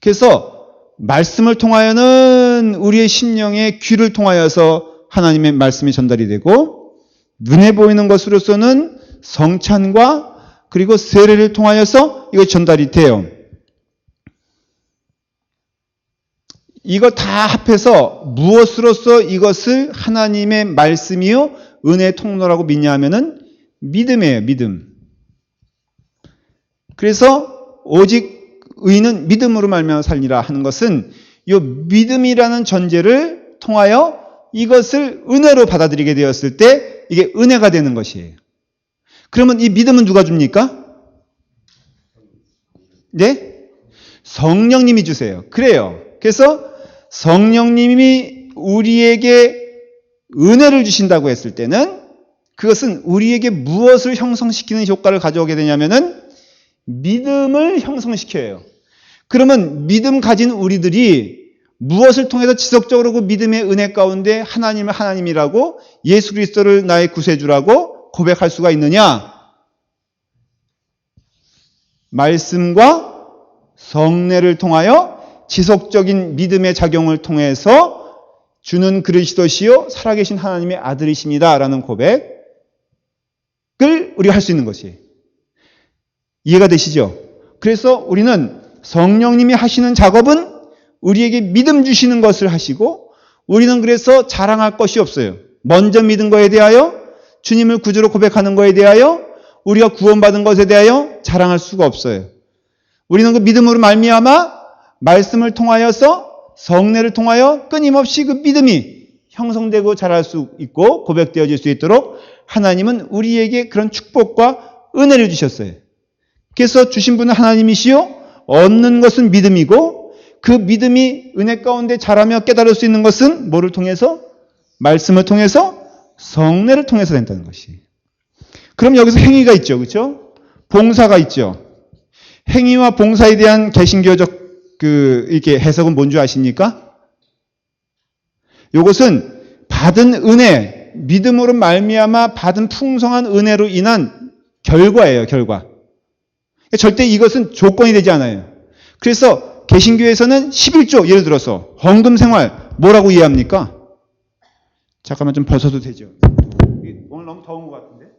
그래서 말씀을 통하여는 우리의 심령의 귀를 통하여서 하나님의 말씀이 전달이 되고, 눈에 보이는 것으로서는 성찬과 그리고 세례를 통하여서 이것이 전달이 돼요. 이거 다 합해서 무엇으로서 이것을 하나님의 말씀이요 은혜의 통로라고 믿냐 하면은 믿음이에요. 믿음. 그래서 오직 의인은 믿음으로 말미암아 살리라 하는 것은 이 믿음이라는 전제를 통하여 이것을 은혜로 받아들이게 되었을 때 이게 은혜가 되는 것이에요. 그러면 이 믿음은 누가 줍니까? 네? 성령님이 주세요. 그래요. 그래서 성령님이 우리에게 은혜를 주신다고 했을 때는 그것은 우리에게 무엇을 형성시키는 효과를 가져오게 되냐면은 믿음을 형성시켜요. 그러면 믿음 가진 우리들이 무엇을 통해서 지속적으로 그 믿음의 은혜 가운데 하나님을 하나님이라고 예수 그리스도를 나의 구세주라고 고백할 수가 있느냐? 말씀과 성례를 통하여 지속적인 믿음의 작용을 통해서 주는 그리스도시요 살아계신 하나님의 아들이십니다 라는 고백을 우리가 할 수 있는 것이 이해가 되시죠? 그래서 우리는 성령님이 하시는 작업은 우리에게 믿음 주시는 것을 하시고 우리는 그래서 자랑할 것이 없어요. 먼저 믿은 거에 대하여 주님을 구주로 고백하는 거에 대하여 우리가 구원받은 것에 대하여 자랑할 수가 없어요. 우리는 그 믿음으로 말미암아 말씀을 통하여서 성례를 통하여 끊임없이 그 믿음이 형성되고 자랄 수 있고 고백되어질 수 있도록 하나님은 우리에게 그런 축복과 은혜를 주셨어요. 그래서 주신 분은 하나님이시요 얻는 것은 믿음이고 그 믿음이 은혜 가운데 자라며 깨달을 수 있는 것은 뭐를 통해서? 말씀을 통해서 성례를 통해서 된다는 것이. 그럼 여기서 행위가 있죠. 그렇죠? 봉사가 있죠. 행위와 봉사에 대한 개신교적 이렇게 해석은 뭔지 아십니까? 이것은 받은 은혜, 믿음으로 말미암아 받은 풍성한 은혜로 인한 결과예요, 결과. 절대 이것은 조건이 되지 않아요. 그래서 개신교에서는 11조, 예를 들어서 헌금 생활 뭐라고 이해합니까? 잠깐만 좀 벗어도 되죠. 오늘 너무 더운 것 같은데?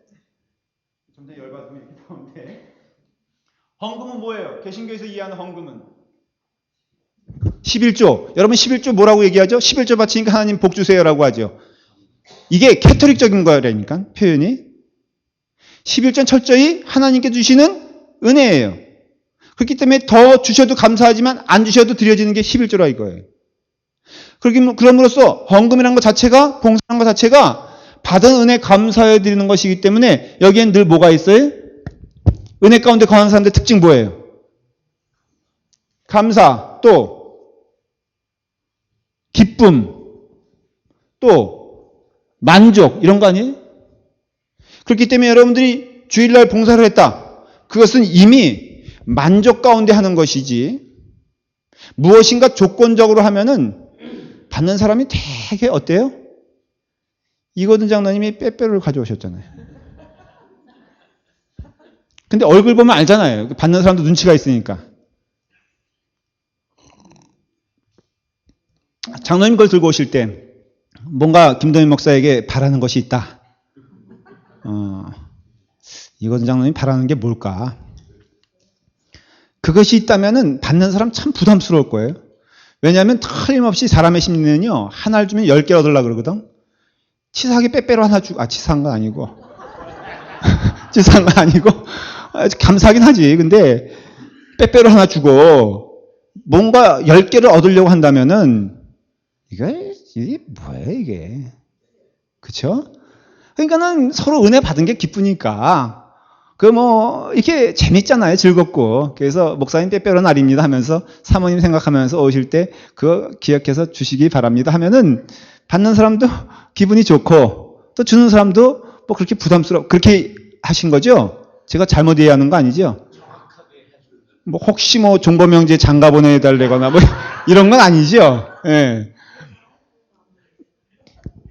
점점 열받으면 이렇게 더운데. 헌금은 뭐예요? 개신교에서 이해하는 헌금은 11조. 여러분 11조 뭐라고 얘기하죠? 11조 바치니까 하나님 복 주세요라고 하죠. 이게 캐토릭적인 거라니까 표현이. 11조는 철저히 하나님께 주시는 은혜예요. 그렇기 때문에 더 주셔도 감사하지만 안 주셔도 드려지는 게 11조라 이거예요. 그럼으로써 헌금이라는 것 자체가, 봉사하는 것 자체가 받은 은혜 감사해 드리는 것이기 때문에 여기엔 늘 뭐가 있어요? 은혜 가운데 거하는 사람들의 특징 뭐예요? 감사, 또 기쁨, 또 만족 이런 거 아니에요? 그렇기 때문에 여러분들이 주일날 봉사를 했다. 그것은 이미 만족 가운데 하는 것이지 무엇인가 조건적으로 하면은 받는 사람이 되게 어때요? 이거든 장로님이 빼빼로를 가져오셨잖아요. 근데 얼굴 보면 알잖아요. 받는 사람도 눈치가 있으니까. 장로님 걸 들고 오실 때 뭔가 김동인 목사에게 바라는 것이 있다. 이거든 장로님 바라는 게 뭘까? 그것이 있다면은 받는 사람 참 부담스러울 거예요. 왜냐하면 틀림없이 사람의 심리는요, 하나를 주면 10개 얻으려고 그러거든. 치사하게 빼빼로 하나 주고, 치사한 건 아니고. 치사한 건 아니고. 감사하긴 하지. 근데 빼빼로 하나 주고 뭔가 10개를 얻으려고 한다면은 이게 뭐예요, 이게. 그쵸? 그러니까는 서로 은혜 받은 게 기쁘니까. 이렇게 재밌잖아요. 즐겁고. 그래서 목사님 빼빼로 날입니다 하면서 사모님 생각하면서 오실 때 그거 기억해서 주시기 바랍니다 하면은 받는 사람도 기분이 좋고 또 주는 사람도 그렇게 그렇게 하신 거죠? 제가 잘못 이해하는 거 아니죠? 혹시 종거명제 장가 보내달래거나 이런 건 아니죠? 예.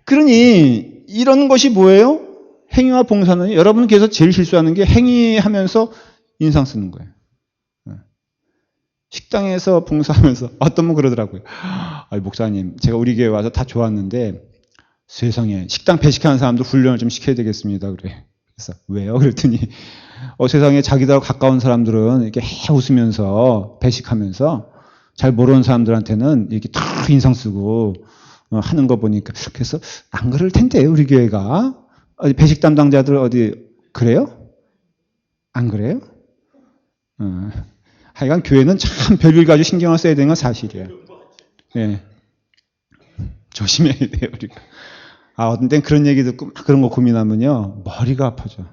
그러니 이런 것이 뭐예요? 행위와 봉사는 여러분께서 제일 실수하는 게 행위하면서 인상 쓰는 거예요. 식당에서 봉사하면서 어떤 분 그러더라고요. 목사님, 제가 우리 교회 와서 다 좋았는데 세상에 식당 배식하는 사람도 훈련을 좀 시켜야 되겠습니다. 그래. 그래서 왜요? 그랬더니 세상에 자기들하고 가까운 사람들은 이렇게 웃으면서 배식하면서 잘 모르는 사람들한테는 이렇게 탁 인상 쓰고 하는 거 보니까 그래서 안 그럴 텐데 우리 교회가 배식 담당자들 어디 그래요? 안 그래요? 하여간 교회는 참 별일 가지고 신경을 써야 되는 건 사실이에요. 네. 조심해야 돼요, 우리가. 어떤 땐 그런 얘기 듣고 막 그런 거 고민하면요, 머리가 아파져.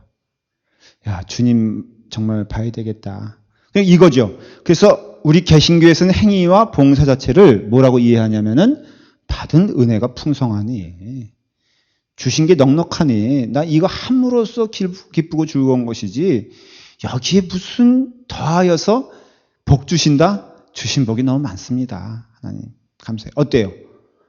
야, 주님 정말 봐야 되겠다. 그냥 이거죠. 그래서 우리 개신교에서는 행위와 봉사 자체를 뭐라고 이해하냐면은 받은 은혜가 풍성하니, 주신 게 넉넉하니, 나 이거 함으로써 기쁘고 즐거운 것이지, 여기에 무슨 더하여서 복 주신다? 주신 복이 너무 많습니다, 하나님. 감사해요. 어때요?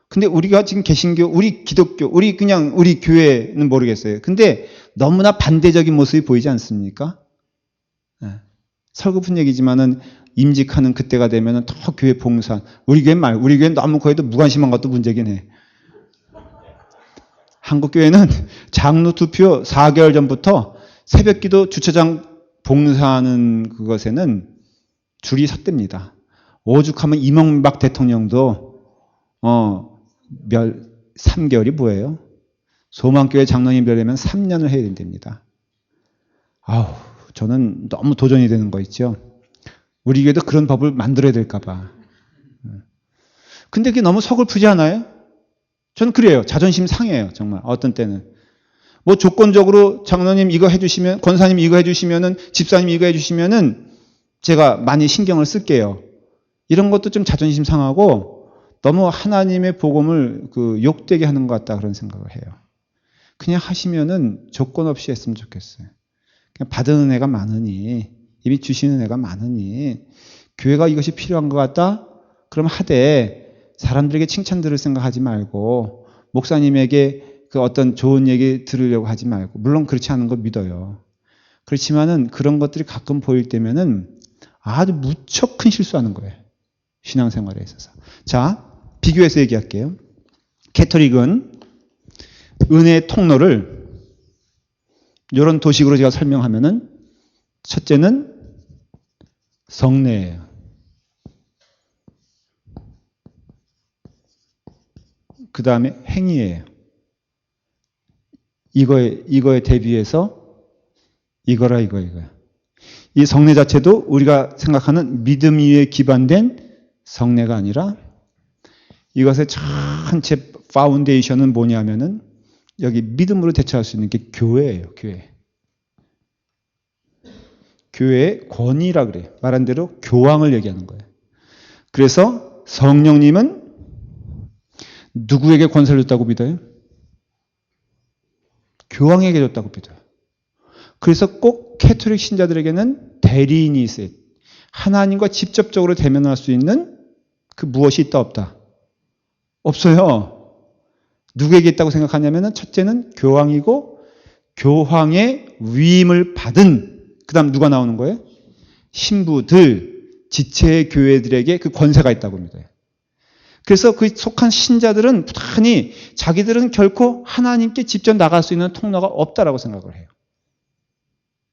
근데 우리가 지금 개신교, 우리 기독교, 우리 교회는 모르겠어요. 근데 너무나 반대적인 모습이 보이지 않습니까? 네. 설교픈 얘기지만은 임직하는 그때가 되면은 더 교회 봉사. 우리 교회는 너무 거기도 무관심한 것도 문제긴 해. 한국 교회는 장로 투표 4개월 전부터 새벽기도 주차장 봉사하는 그것에는 줄이 섰답니다. 오죽하면 이명박 대통령도 3개월이 뭐예요? 소망교회 장로님 되려면 3년을 해야 된답니다. 아우, 저는 너무 도전이 되는 거 있죠. 우리 교회도 그런 법을 만들어야 될까 봐. 근데 그게 너무 서글프지 않아요? 저는 그래요. 자존심 상해요. 정말 어떤 때는. 뭐 조건적으로 장로님 이거 해주시면, 권사님 이거 해주시면은, 집사님 이거 해주시면은 제가 많이 신경을 쓸게요. 이런 것도 좀 자존심 상하고 너무 하나님의 복음을 욕되게 하는 것 같다 그런 생각을 해요. 그냥 하시면은 조건 없이 했으면 좋겠어요. 그냥 받은 은혜가 많으니, 이미 주시는 은혜가 많으니, 교회가 이것이 필요한 것 같다? 그럼 하되, 사람들에게 칭찬 들을 생각하지 말고, 목사님에게 그 어떤 좋은 얘기 들으려고 하지 말고, 물론 그렇지 않은 거 믿어요. 그렇지만은 그런 것들이 가끔 보일 때면은 아주 무척 큰 실수하는 거예요. 신앙생활에 있어서. 자, 비교해서 얘기할게요. 캐토릭은 은혜의 통로를 이런 도식으로 제가 설명하면은 첫째는 성례예요. 그 다음에 행위예요. 이거에 대비해서 이거라 이거야. 이 성례 자체도 우리가 생각하는 믿음 위에 기반된 성례가 아니라 이것의 전체 파운데이션은 뭐냐면은 여기 믿음으로 대처할 수 있는 게 교회예요. 교회의 권위라 그래요. 말한 대로 교황을 얘기하는 거예요. 그래서 성령님은 누구에게 권세를 줬다고 믿어요? 교황에게 줬다고 믿어요. 그래서 꼭 캐토릭 신자들에게는 대리인이 있어요. 하나님과 직접적으로 대면할 수 있는 그 무엇이 있다 없다? 없어요. 누구에게 있다고 생각하냐면 첫째는 교황이고 교황의 위임을 받은 그 다음 누가 나오는 거예요? 신부들, 지체 교회들에게 그 권세가 있다고 믿어요. 그래서 그 속한 신자들은 부단히 자기들은 결코 하나님께 직접 나갈 수 있는 통로가 없다라고 생각을 해요.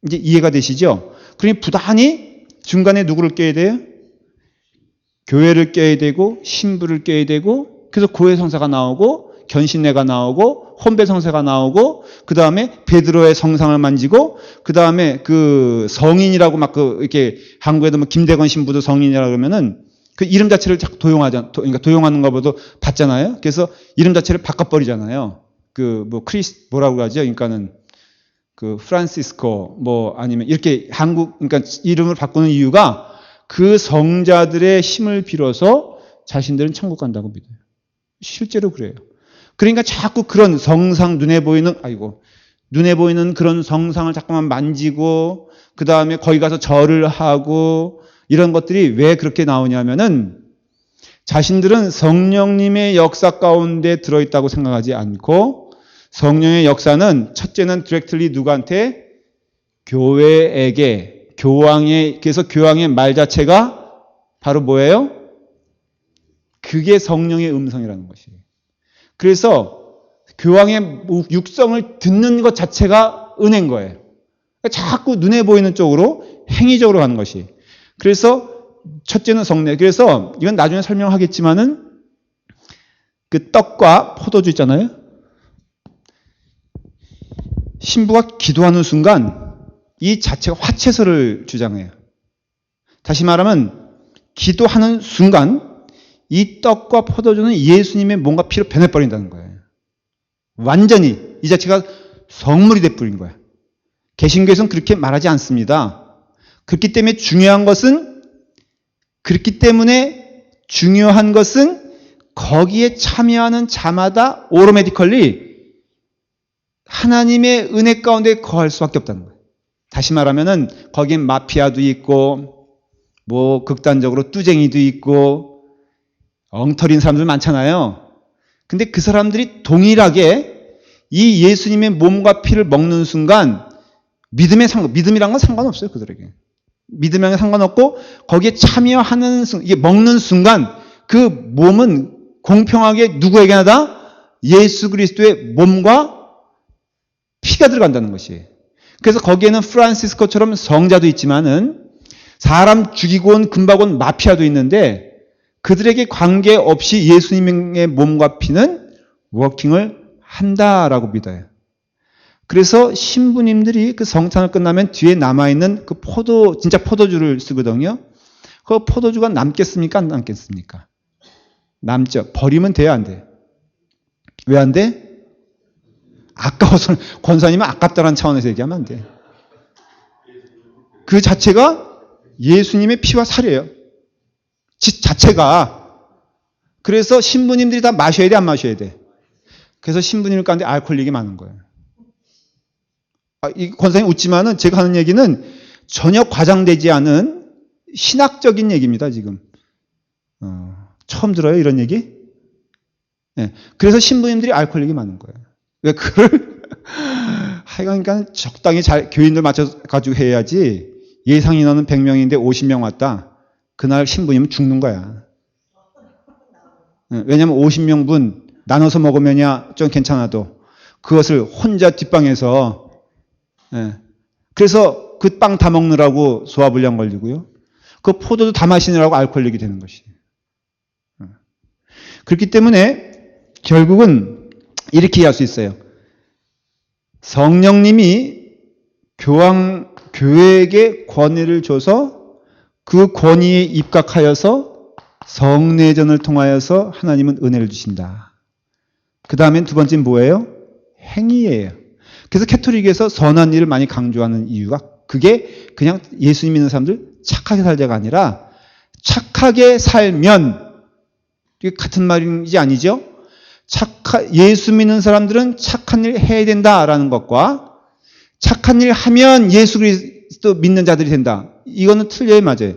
이제 이해가 되시죠? 그러니 부단히 중간에 누구를 껴야 돼요? 교회를 껴야 되고 신부를 껴야 되고 그래서 고해 성사가 나오고 견신례가 나오고 혼배 성사가 나오고 그 다음에 베드로의 성상을 만지고 그 다음에 그 성인이라고 막 이렇게 한국에도 뭐 김대건 신부도 성인이라 그러면은 그 이름 자체를 자꾸 그러니까 도용하는 것보다 받잖아요. 그래서 이름 자체를 바꿔버리잖아요. 뭐라고 하죠? 그러니까는 프란시스코 뭐 아니면 이렇게 그러니까 이름을 바꾸는 이유가 그 성자들의 힘을 빌어서 자신들은 천국 간다고 믿어요. 실제로 그래요. 그러니까 자꾸 그런 성상 눈에 보이는 그런 성상을 자꾸만 만지고 그 다음에 거기 가서 절을 하고 이런 것들이 왜 그렇게 나오냐면은 자신들은 성령님의 역사 가운데 들어있다고 생각하지 않고 성령의 역사는 첫째는 디렉틀리 누구한테? 교회에게 그래서 교황의 말 자체가 바로 뭐예요? 그게 성령의 음성이라는 것이에요. 그래서 교황의 육성을 듣는 것 자체가 은혜인 거예요. 자꾸 눈에 보이는 쪽으로 행위적으로 가는 것이. 그래서 첫째는 성례. 그래서 이건 나중에 설명하겠지만은 그 떡과 포도주 있잖아요. 신부가 기도하는 순간 이 자체가 화채설을 주장해요. 다시 말하면 기도하는 순간 이 떡과 포도주는 예수님의 뭔가 피로 변해버린다는 거예요. 완전히 이 자체가 성물이 돼버린 거예요. 개신교에서는 그렇게 말하지 않습니다. 그렇기 때문에 중요한 것은 거기에 참여하는 자마다 오토매티컬리 하나님의 은혜 가운데 거할 수밖에 없다는 거예요. 다시 말하면은 거기엔 마피아도 있고 뭐 극단적으로 뚜쟁이도 있고 엉터리인 사람들 많잖아요. 근데 그 사람들이 동일하게 이 예수님의 몸과 피를 먹는 순간 믿음이란 건 상관없어요, 그들에게. 믿음이란 건 상관없고 거기에 참여하는 이게 먹는 순간 그 몸은 공평하게 누구에게 하다? 예수 그리스도의 몸과 피가 들어간다는 것이. 그래서 거기에는 프란시스코처럼 성자도 있지만은 사람 죽이고 온 금박 온 마피아도 있는데 그들에게 관계없이 예수님의 몸과 피는 워킹을 한다라고 믿어요. 그래서 신부님들이 그 성찬을 끝나면 뒤에 남아있는 그 진짜 포도주를 쓰거든요. 그 포도주가 남겠습니까? 안 남겠습니까? 남죠. 버리면 돼요, 안 돼요? 왜 안 돼? 아까워서, 권사님은 아깝다는 차원에서 얘기하면 안 돼. 그 자체가 예수님의 피와 살이에요. 자체가. 그래서 신부님들이 다 마셔야 돼, 안 마셔야 돼? 그래서 신부님 가운데 알코올릭이 많은 거예요. 이 권사님 웃지만은 제가 하는 얘기는 전혀 과장되지 않은 신학적인 얘기입니다, 지금. 처음 들어요, 이런 얘기? 네. 그래서 신부님들이 알코올릭이 많은 거예요. 왜 그걸 하여간 그러니까 적당히 잘 교인들 맞춰가지고 해야지. 예상 인원은 100명인데 50명 왔다. 그날 신부님은 죽는 거야. 왜냐하면 50명분 나눠서 먹으면야 좀 괜찮아도 그것을 혼자 뒷방에서 그래서 그 빵 다 먹느라고 소화불량 걸리고요. 그 포도도 다 마시느라고 알코올릭이 되는 것이. 그렇기 때문에 결국은 이렇게 이해할 수 있어요. 성령님이 교회에게 권위를 줘서 그 권위에 입각하여서 성례전을 통하여서 하나님은 은혜를 주신다. 그 다음엔 두 번째는 뭐예요? 행위예요. 그래서 캐톨릭에서 선한 일을 많이 강조하는 이유가 그게 그냥 예수님 믿는 사람들 착하게 살자가 아니라 착하게 살면 이게 같은 말인지 아니죠? 예수 믿는 사람들은 착한 일 해야 된다라는 것과 착한 일 하면 예수 그리스도 믿는 자들이 된다. 이거는 틀려요, 맞아요.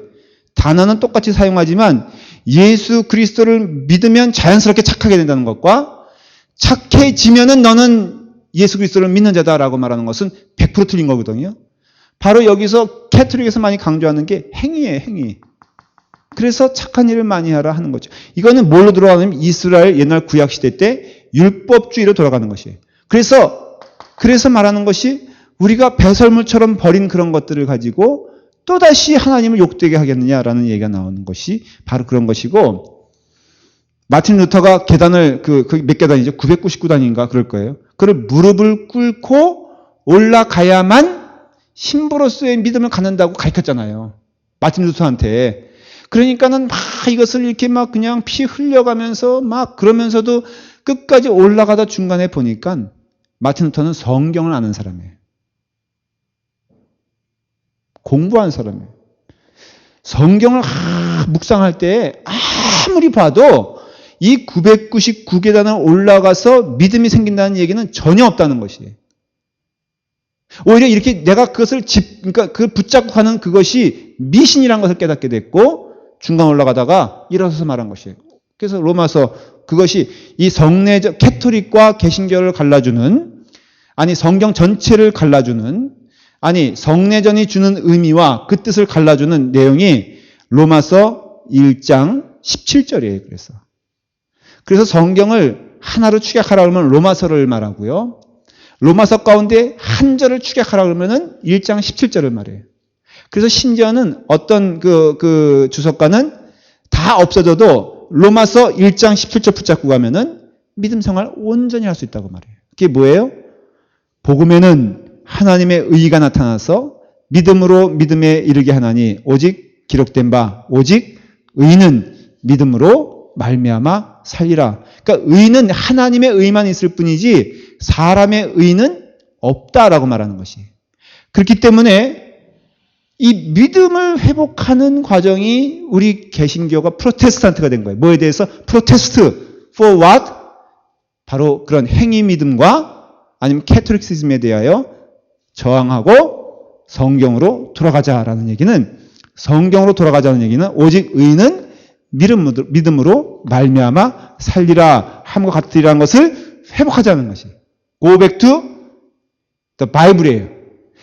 단어는 똑같이 사용하지만 예수 그리스도를 믿으면 자연스럽게 착하게 된다는 것과 착해지면은 너는 예수 그리스도를 믿는 자다라고 말하는 것은 100% 틀린 거거든요. 바로 여기서 캐톨릭에서 많이 강조하는 게 행위예요, 행위. 그래서 착한 일을 많이 하라 하는 거죠. 이거는 뭘로 돌아가냐면 이스라엘 옛날 구약시대 때 율법주의로 돌아가는 것이에요. 그래서 말하는 것이 우리가 배설물처럼 버린 그런 것들을 가지고 또다시 하나님을 욕되게 하겠느냐라는 얘기가 나오는 것이 바로 그런 것이고, 마틴 루터가 계단을 몇 계단이죠? 999단인가 그럴 거예요. 그를 무릎을 꿇고 올라가야만 신부로서의 믿음을 갖는다고 가르쳤잖아요. 마틴 루터한테. 그러니까는 막 이것을 이렇게 막 그냥 피 흘려가면서 막 그러면서도 끝까지 올라가다 중간에 보니까 마틴 루터는 성경을 아는 사람이에요. 공부한 사람이에요. 성경을 묵상할 때 아무리 봐도 이 999계단을 올라가서 믿음이 생긴다는 얘기는 전혀 없다는 것이에요. 오히려 이렇게 내가 그것을 그러니까 그 붙잡고 가는 그것이 미신이라는 것을 깨닫게 됐고, 중간 올라가다가 일어서서 말한 것이에요. 그래서 로마서 그것이 이 성례적 캐톨릭과 개신교를 갈라주는, 아니 성경 전체를 갈라주는, 아니 성례전이 주는 의미와 그 뜻을 갈라주는 내용이 로마서 1장 17절이에요. 그래서 성경을 하나로 축약하라 그러면 로마서를 말하고요. 로마서 가운데 한 절을 축약하라 그러면은 1장 17절을 말해요. 그래서 심지어는 어떤 그 주석가는 다 없어져도 로마서 1장 17절 붙잡고 가면은 믿음 생활 온전히 할 수 있다고 말해요. 그게 뭐예요? 복음에는 하나님의 의가 나타나서 믿음으로 믿음에 이르게 하나니 오직 기록된 바 오직 의는 믿음으로 말미암아 살리라. 그러니까 의는 하나님의 의만 있을 뿐이지 사람의 의는 없다라고 말하는 것이. 그렇기 때문에 이 믿음을 회복하는 과정이 우리 개신교가 프로테스탄트가 된 거예요. 뭐에 대해서? 프로테스트. For what? 바로 그런 행위 믿음과 아니면 캐톨릭시즘에 대하여 저항하고 성경으로 돌아가자라는 얘기는, 성경으로 돌아가자는 얘기는 오직 의는 믿음으로 말미암아 살리라 함과 같으리라는 것을 회복하자는 것이 Go back to the Bible이에요.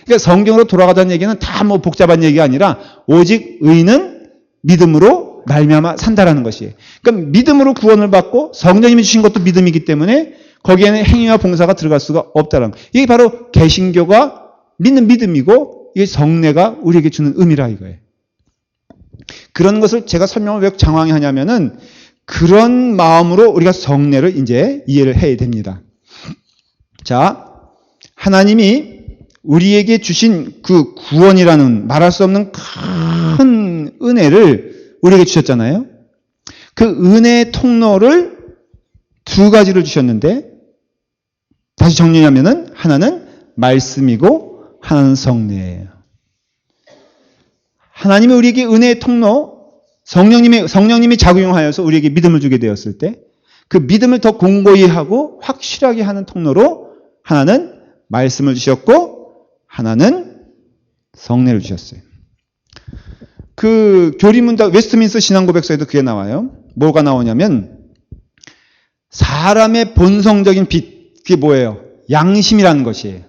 그러니까 성경으로 돌아가자는 얘기는 다 뭐 복잡한 얘기가 아니라 오직 의인은 믿음으로 말미암아 산다라는 것이에요. 그러니까 믿음으로 구원을 받고 성령님이 주신 것도 믿음이기 때문에 거기에는 행위와 봉사가 들어갈 수가 없다는 거예요. 이게 바로 개신교가 믿는 믿음이고 이게 성례가 우리에게 주는 의미라 이거예요. 그런 것을 제가 설명을 왜 장황히 하냐면은 그런 마음으로 우리가 성례를 이제 이해를 해야 됩니다. 자, 하나님이 우리에게 주신 그 구원이라는 말할 수 없는 큰 은혜를 우리에게 주셨잖아요. 그 은혜의 통로를 두 가지를 주셨는데 다시 정리하면은 하나는 말씀이고 하나는 성례예요. 하나님이 우리에게 은혜의 통로, 성령님이 작용하여서 우리에게 믿음을 주게 되었을 때 그 믿음을 더 공고히 하고 확실하게 하는 통로로 하나는 말씀을 주셨고 하나는 성례를 주셨어요. 그 교리문답 웨스트민스터 신앙고백서에도 그게 나와요. 뭐가 나오냐면 사람의 본성적인 빛, 그게 뭐예요? 양심이라는 것이에요.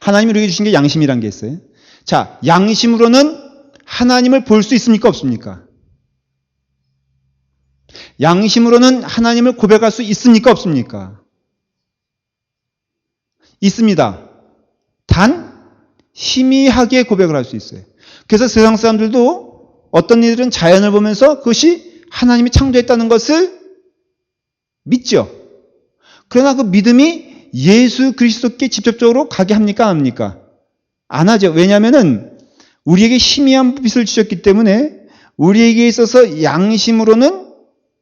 하나님이 우리에게 주신 게 양심이라는 게 있어요. 자, 양심으로는 하나님을 볼 수 있습니까? 없습니까? 양심으로는 하나님을 고백할 수 있습니까? 없습니까? 있습니다. 단 희미하게 고백을 할 수 있어요. 그래서 세상 사람들도 어떤 이들은 자연을 보면서 그것이 하나님이 창조했다는 것을 믿죠. 그러나 그 믿음이 예수 그리스도께 직접적으로 가게 합니까? 안 합니까? 안 하죠. 왜냐하면은 우리에게 희미한 빛을 주셨기 때문에 우리에게 있어서 양심으로는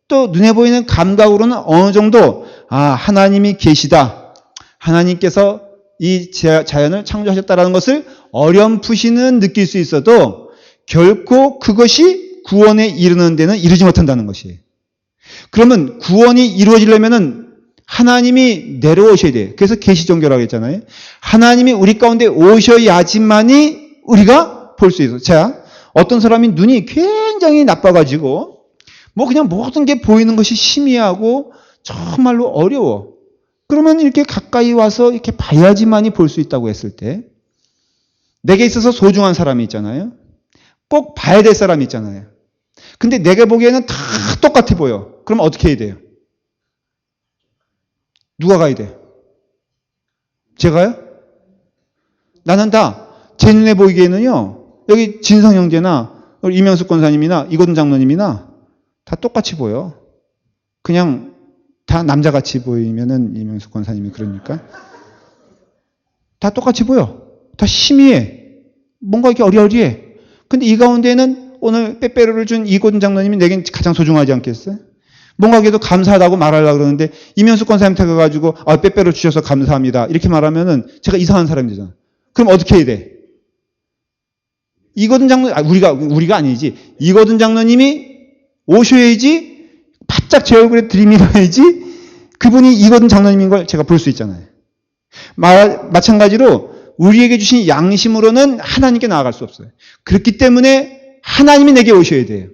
또 눈에 보이는 감각으로는 어느 정도 하나님이 계시다. 하나님께서 이 자연을 창조하셨다라는 것을 어렴풋이는 느낄 수 있어도 결코 그것이 구원에 이르는 데는 이르지 못한다는 것이에요. 그러면 구원이 이루어지려면은 하나님이 내려오셔야 돼요. 그래서 계시 종교라고 했잖아요. 하나님이 우리 가운데 오셔야지만이 우리가 볼 수 있어요. 자, 어떤 사람이 눈이 굉장히 나빠가지고 뭐 그냥 모든 게 보이는 것이 희미하고 정말로 어려워. 그러면 이렇게 가까이 와서 이렇게 봐야지만이 볼 수 있다고 했을 때 내게 있어서 소중한 사람이 있잖아요. 꼭 봐야 될 사람이 있잖아요. 근데 내가 보기에는 다 똑같아 보여. 그럼 어떻게 해야 돼요? 누가 가야 돼요? 제가요? 나는 다 제 눈에 보이기에는요. 여기 진성 형제나 이명숙 권사님이나 이고든 장로님이나 다 똑같이 보여. 그냥 다 남자같이 보이면은 이명숙 권사님이 그러니까 다 똑같이 보여. 다 희미해. 뭔가 이렇게 어리어리해. 근데 이 가운데에는 오늘 빼빼로를 준 이고든 장로님이 내겐 가장 소중하지 않겠어요? 뭔가 그래도 감사하다고 말하려고 그러는데 이명숙 권사님한테 가가지고 빼빼로 주셔서 감사합니다. 이렇게 말하면은 제가 이상한 사람이 되잖아. 그럼 어떻게 해야 돼? 이고든 장로, 우리가 아니지. 이고든 장로님이 오셔야지 바짝 제 얼굴에 들이밀어야지 그분이 이고든 장로님인 걸 제가 볼 수 있잖아요. 마찬가지로 우리에게 주신 양심으로는 하나님께 나아갈 수 없어요. 그렇기 때문에 하나님이 내게 오셔야 돼요.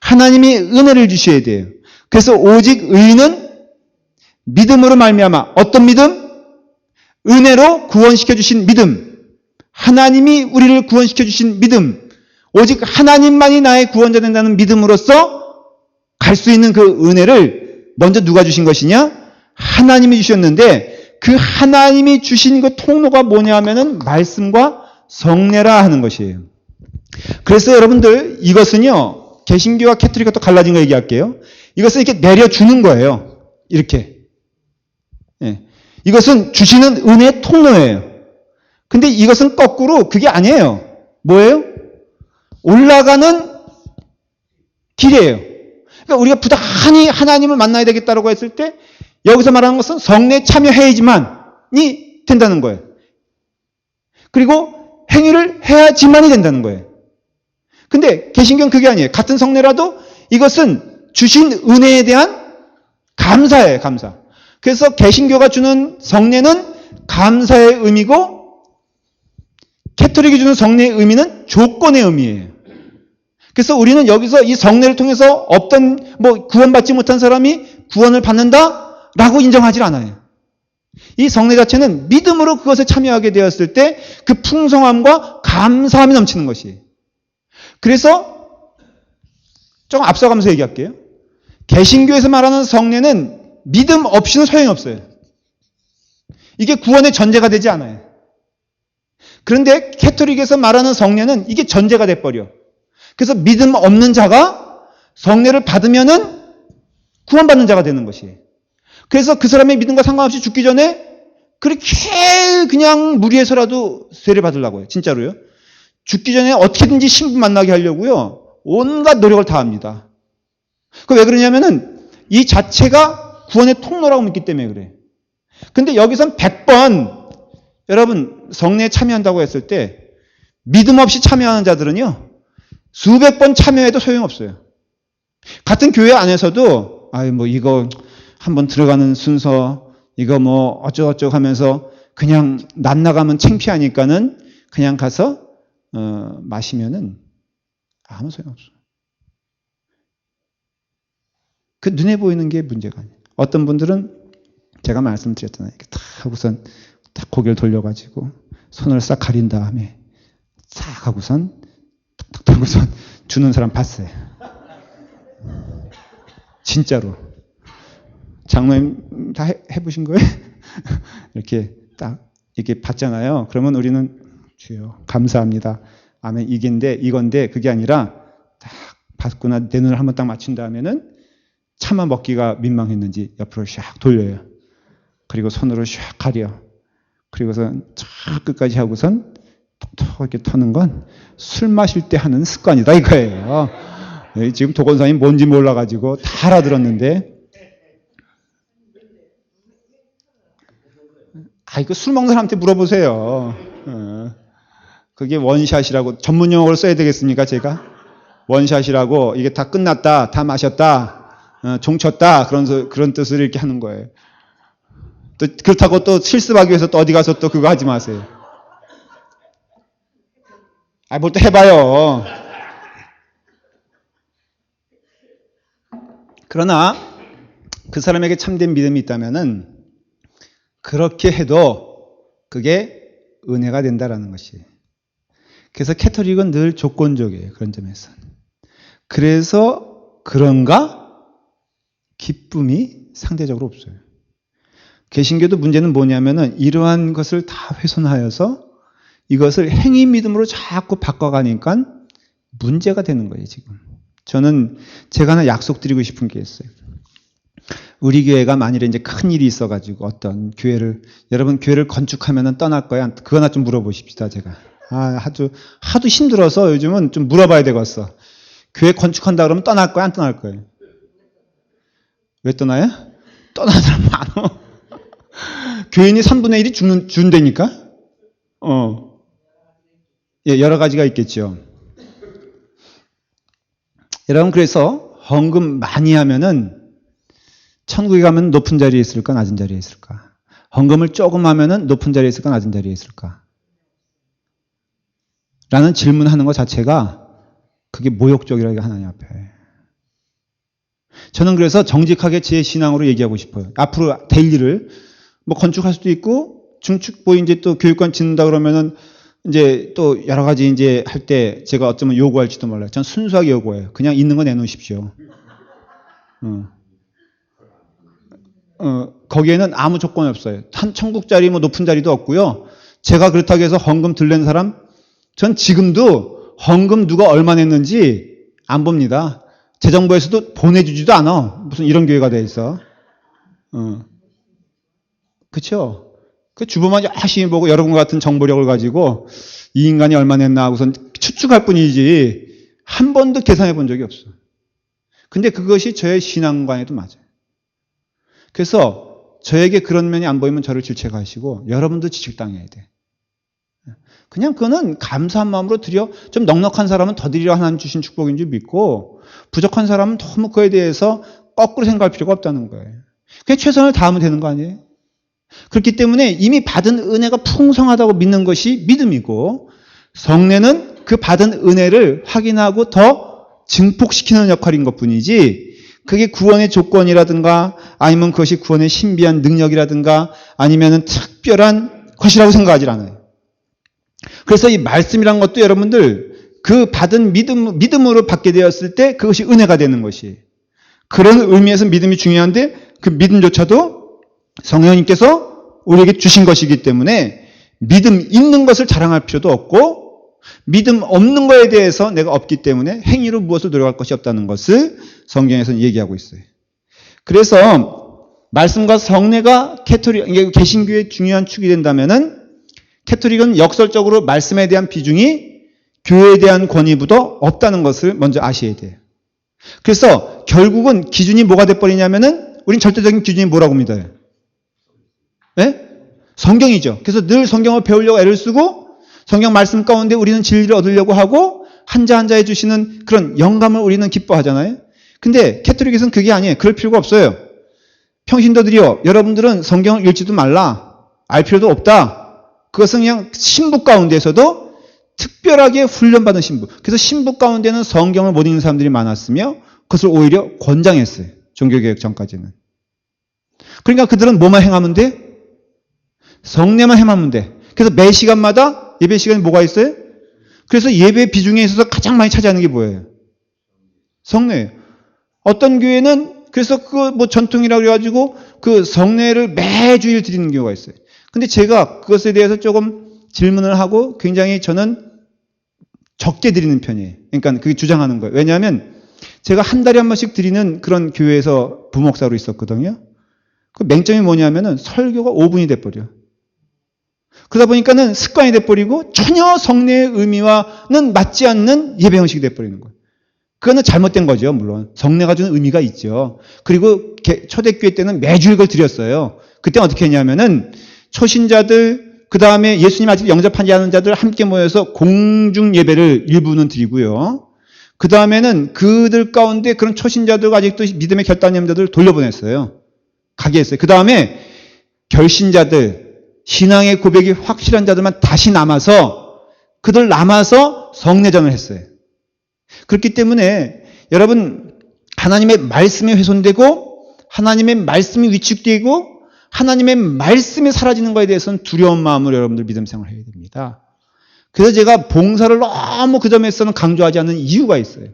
하나님이 은혜를 주셔야 돼요. 그래서 오직 의인은 믿음으로 말미암아 어떤 믿음? 은혜로 구원시켜 주신 믿음. 하나님이 우리를 구원시켜 주신 믿음. 오직 하나님만이 나의 구원자 된다는 믿음으로써 갈 수 있는 그 은혜를 먼저 누가 주신 것이냐? 하나님이 주셨는데 그 하나님이 주신 그 통로가 뭐냐 하면은 말씀과 성례라 하는 것이에요. 그래서 여러분들 이것은요. 개신교와 캐톨릭과 또 갈라진 거 얘기할게요. 이것은 이렇게 내려주는 거예요. 이렇게. 예. 이것은 주시는 은혜의 통로예요. 근데 이것은 거꾸로 그게 아니에요. 뭐예요? 올라가는 길이에요. 그러니까 우리가 부단히 하나님을 만나야 되겠다라고 했을 때 여기서 말하는 것은 성례에 참여해야지만이 된다는 거예요. 그리고 행위를 해야지만이 된다는 거예요. 근데 개신교는 그게 아니에요. 같은 성례라도 이것은 주신 은혜에 대한 감사예요. 감사. 그래서 개신교가 주는 성례는 감사의 의미고 캐톨릭이 주는 성례의 의미는 조건의 의미예요. 그래서 우리는 여기서 이 성례를 통해서 어떤 구원받지 못한 사람이 구원을 받는다라고 인정하지 않아요. 이 성례 자체는 믿음으로 그것에 참여하게 되었을 때 그 풍성함과 감사함이 넘치는 것이. 그래서 조금 앞서가면서 얘기할게요. 개신교에서 말하는 성례는 믿음 없이는 소용이 없어요. 이게 구원의 전제가 되지 않아요. 그런데 캐토릭에서 말하는 성례는 이게 전제가 돼버려. 그래서 믿음 없는 자가 성례를 받으면은 구원받는 자가 되는 것이에요. 그래서 그 사람의 믿음과 상관없이 죽기 전에 그렇게 그냥 무리해서라도 세례 받으려고 해요. 진짜로요. 죽기 전에 어떻게든지 신부 만나게 하려고요. 온갖 노력을 다 합니다. 그 왜 그러냐면은 이 자체가 구원의 통로라고 믿기 때문에 그래요. 근데 여기선 100번 여러분 성례에 참여한다고 했을 때 믿음 없이 참여하는 자들은요. 수백 번 참여해도 소용없어요. 같은 교회 안에서도 이거 한번 들어가는 순서 이거 어쩌고저쩌고 하면서 그냥 낯 나가면 창피하니까는 그냥 가서 마시면은 아무 소용없어요. 그 눈에 보이는 게 문제가 아니에요. 어떤 분들은 제가 말씀드렸잖아요. 이렇게 탁 하고선 딱 고개를 돌려가지고 손을 싹 가린 다음에 싹 하고선 탁탁 하고선 주는 사람 봤어요. 진짜로. 장로님 다 해보신 거예요? 이렇게 딱 이렇게 받잖아요. 그러면 우리는 주여 감사합니다. 아멘. 이건데 그게 아니라 딱 받거나 내 눈을 한번 딱 맞춘 다음에는 차마 먹기가 민망했는지 옆으로 샥 돌려요. 그리고 손으로 샥 가려. 그리고서 쫙 끝까지 하고선 톡톡 이렇게 터는 건 술 마실 때 하는 습관이다 이거예요. 지금 도건사님 뭔지 몰라가지고 다 알아들었는데 이거 술 먹는 사람한테 물어보세요. 그게 원샷이라고 전문 용어를 써야 되겠습니까 제가? 원샷이라고 이게 다 끝났다, 다 마셨다, 종쳤다 그런 뜻을 이렇게 하는 거예요. 또 그렇다고 또 실습하기 위해서 또 어디 가서 또 그거 하지 마세요. 뭘 또 해봐요. 그러나 그 사람에게 참된 믿음이 있다면은 그렇게 해도 그게 은혜가 된다라는 것이에요. 그래서 캐토릭은 늘 조건적이에요. 그런 점에서. 그래서 그런가 기쁨이 상대적으로 없어요. 개신교도 문제는 뭐냐면은 이러한 것을 다 훼손하여서 이것을 행위 믿음으로 자꾸 바꿔가니까 문제가 되는 거예요, 지금. 제가 하나 약속드리고 싶은 게 있어요. 우리 교회가 만일에 이제 큰 일이 있어가지고 어떤 여러분 교회를 건축하면은 떠날 거야? 그거나 좀 물어보십시다, 제가. 하도 힘들어서 요즘은 좀 물어봐야 되겠어. 교회 건축한다 그러면 떠날 거야? 안 떠날 거예요? 왜 떠나요? 떠나는 사람 많어. 교인이 3분의 1이 준다니까? 여러 가지가 있겠죠. 여러분, 그래서 헌금 많이 하면은 천국에 가면 높은 자리에 있을까, 낮은 자리에 있을까? 헌금을 조금 하면은 높은 자리에 있을까, 낮은 자리에 있을까? 라는 질문하는 것 자체가 그게 모욕적이라고 하나님 앞에. 저는 그래서 정직하게 제 신앙으로 얘기하고 싶어요. 앞으로 될 일을 건축할 수도 있고, 중축 이제 또 교육관 짓는다 그러면은 이제 또 여러 가지 이제 할 때 제가 어쩌면 요구할지도 몰라요. 전 순수하게 요구해요. 그냥 있는 거 내놓으십시오. 거기에는 아무 조건이 없어요. 천국 자리 높은 자리도 없고요. 제가 그렇다고 해서 헌금 들낸 사람, 전 지금도 헌금 누가 얼마 냈는지 안 봅니다. 재정부에서도 보내주지도 않아. 무슨 이런 교회가 돼 있어. 그쵸? 그 주보만 열심히 보고 여러분 같은 정보력을 가지고 이 인간이 얼마 냈나 하고선 추측할 뿐이지 한 번도 계산해 본 적이 없어. 근데 그것이 저의 신앙관에도 맞아요. 그래서 저에게 그런 면이 안 보이면 저를 질책하시고 여러분도 지적당해야 돼. 그냥 그거는 감사한 마음으로 드려. 좀 넉넉한 사람은 더 드리려 하나님 주신 축복인 줄 믿고 부족한 사람은 너무 그에 대해서 거꾸로 생각할 필요가 없다는 거예요. 그냥 최선을 다하면 되는 거 아니에요? 그렇기 때문에 이미 받은 은혜가 풍성하다고 믿는 것이 믿음이고 성례는 그 받은 은혜를 확인하고 더 증폭시키는 역할인 것뿐이지 그게 구원의 조건이라든가 아니면 그것이 구원의 신비한 능력이라든가 아니면은 특별한 것이라고 생각하지 않아요. 그래서 이 말씀이란 것도 여러분들 그 받은 믿음으로 받게 되었을 때 그것이 은혜가 되는 것이. 그런 의미에서 믿음이 중요한데 그 믿음조차도 성령님께서 우리에게 주신 것이기 때문에 믿음 있는 것을 자랑할 필요도 없고 믿음 없는 거에 대해서 내가 없기 때문에 행위로 무엇을 노력할 것이 없다는 것을 성경에서는 얘기하고 있어요. 그래서 말씀과 성례가 개신교의 중요한 축이 된다면은 캐토릭은 역설적으로 말씀에 대한 비중이 교회에 대한 권위보다 없다는 것을 먼저 아셔야 돼요. 그래서 결국은 기준이 뭐가 돼버리냐면은 우린 절대적인 기준이 뭐라고 믿어요? 네? 성경이죠. 그래서 늘 성경을 배우려고 애를 쓰고 성경 말씀 가운데 우리는 진리를 얻으려고 하고 한자 한자 해주시는 그런 영감을 우리는 기뻐하잖아요. 근데 캐토릭에서는 그게 아니에요. 그럴 필요가 없어요. 평신도들이요. 여러분들은 성경을 읽지도 말라. 알 필요도 없다. 그것은 그냥 신부 가운데서도 특별하게 훈련받은 신부. 그래서 신부 가운데는 성경을 못 읽는 사람들이 많았으며 그것을 오히려 권장했어요. 종교개혁 전까지는. 그러니까 그들은 뭐만 행하면 돼? 성례만 행하면 돼. 그래서 매 시간마다 예배 시간에 뭐가 있어요? 그래서 예배 비중에 있어서 가장 많이 차지하는 게 뭐예요? 성례예요. 어떤 교회는 그래서 그 뭐 전통이라고 그래가지고 그 성례를 매주일 드리는 경우가 있어요. 근데 제가 그것에 대해서 조금 질문을 하고 굉장히 저는 적게 드리는 편이에요. 그러니까 그게 주장하는 거예요. 왜냐하면 제가 한 달에 한 번씩 드리는 그런 교회에서 부목사로 있었거든요. 그 맹점이 뭐냐면은 설교가 5분이 돼버려. 그러다 보니까는 습관이 돼버리고 전혀 성례의 의미와는 맞지 않는 예배 형식이 돼버리는 거예요. 그거는 잘못된 거죠, 물론. 성례가 주는 의미가 있죠. 그리고 초대교회 때는 매주 이걸 드렸어요. 그때 어떻게 했냐면은 초신자들, 그 다음에 예수님 아직 영접하지 않은 자들 함께 모여서 공중 예배를 일부는 드리고요. 그 다음에는 그들 가운데 그런 초신자들과 아직도 믿음의 결단념자들을 돌려보냈어요. 가게 했어요. 그 다음에 결신자들, 신앙의 고백이 확실한 자들만 다시 남아서 그들 남아서 성례전을 했어요. 그렇기 때문에 여러분 하나님의 말씀이 훼손되고 하나님의 말씀이 위축되고 하나님의 말씀이 사라지는 것에 대해서는 두려운 마음으로 여러분들 믿음 생활을 해야 됩니다. 그래서 제가 봉사를 너무 그 점에서는 강조하지 않는 이유가 있어요.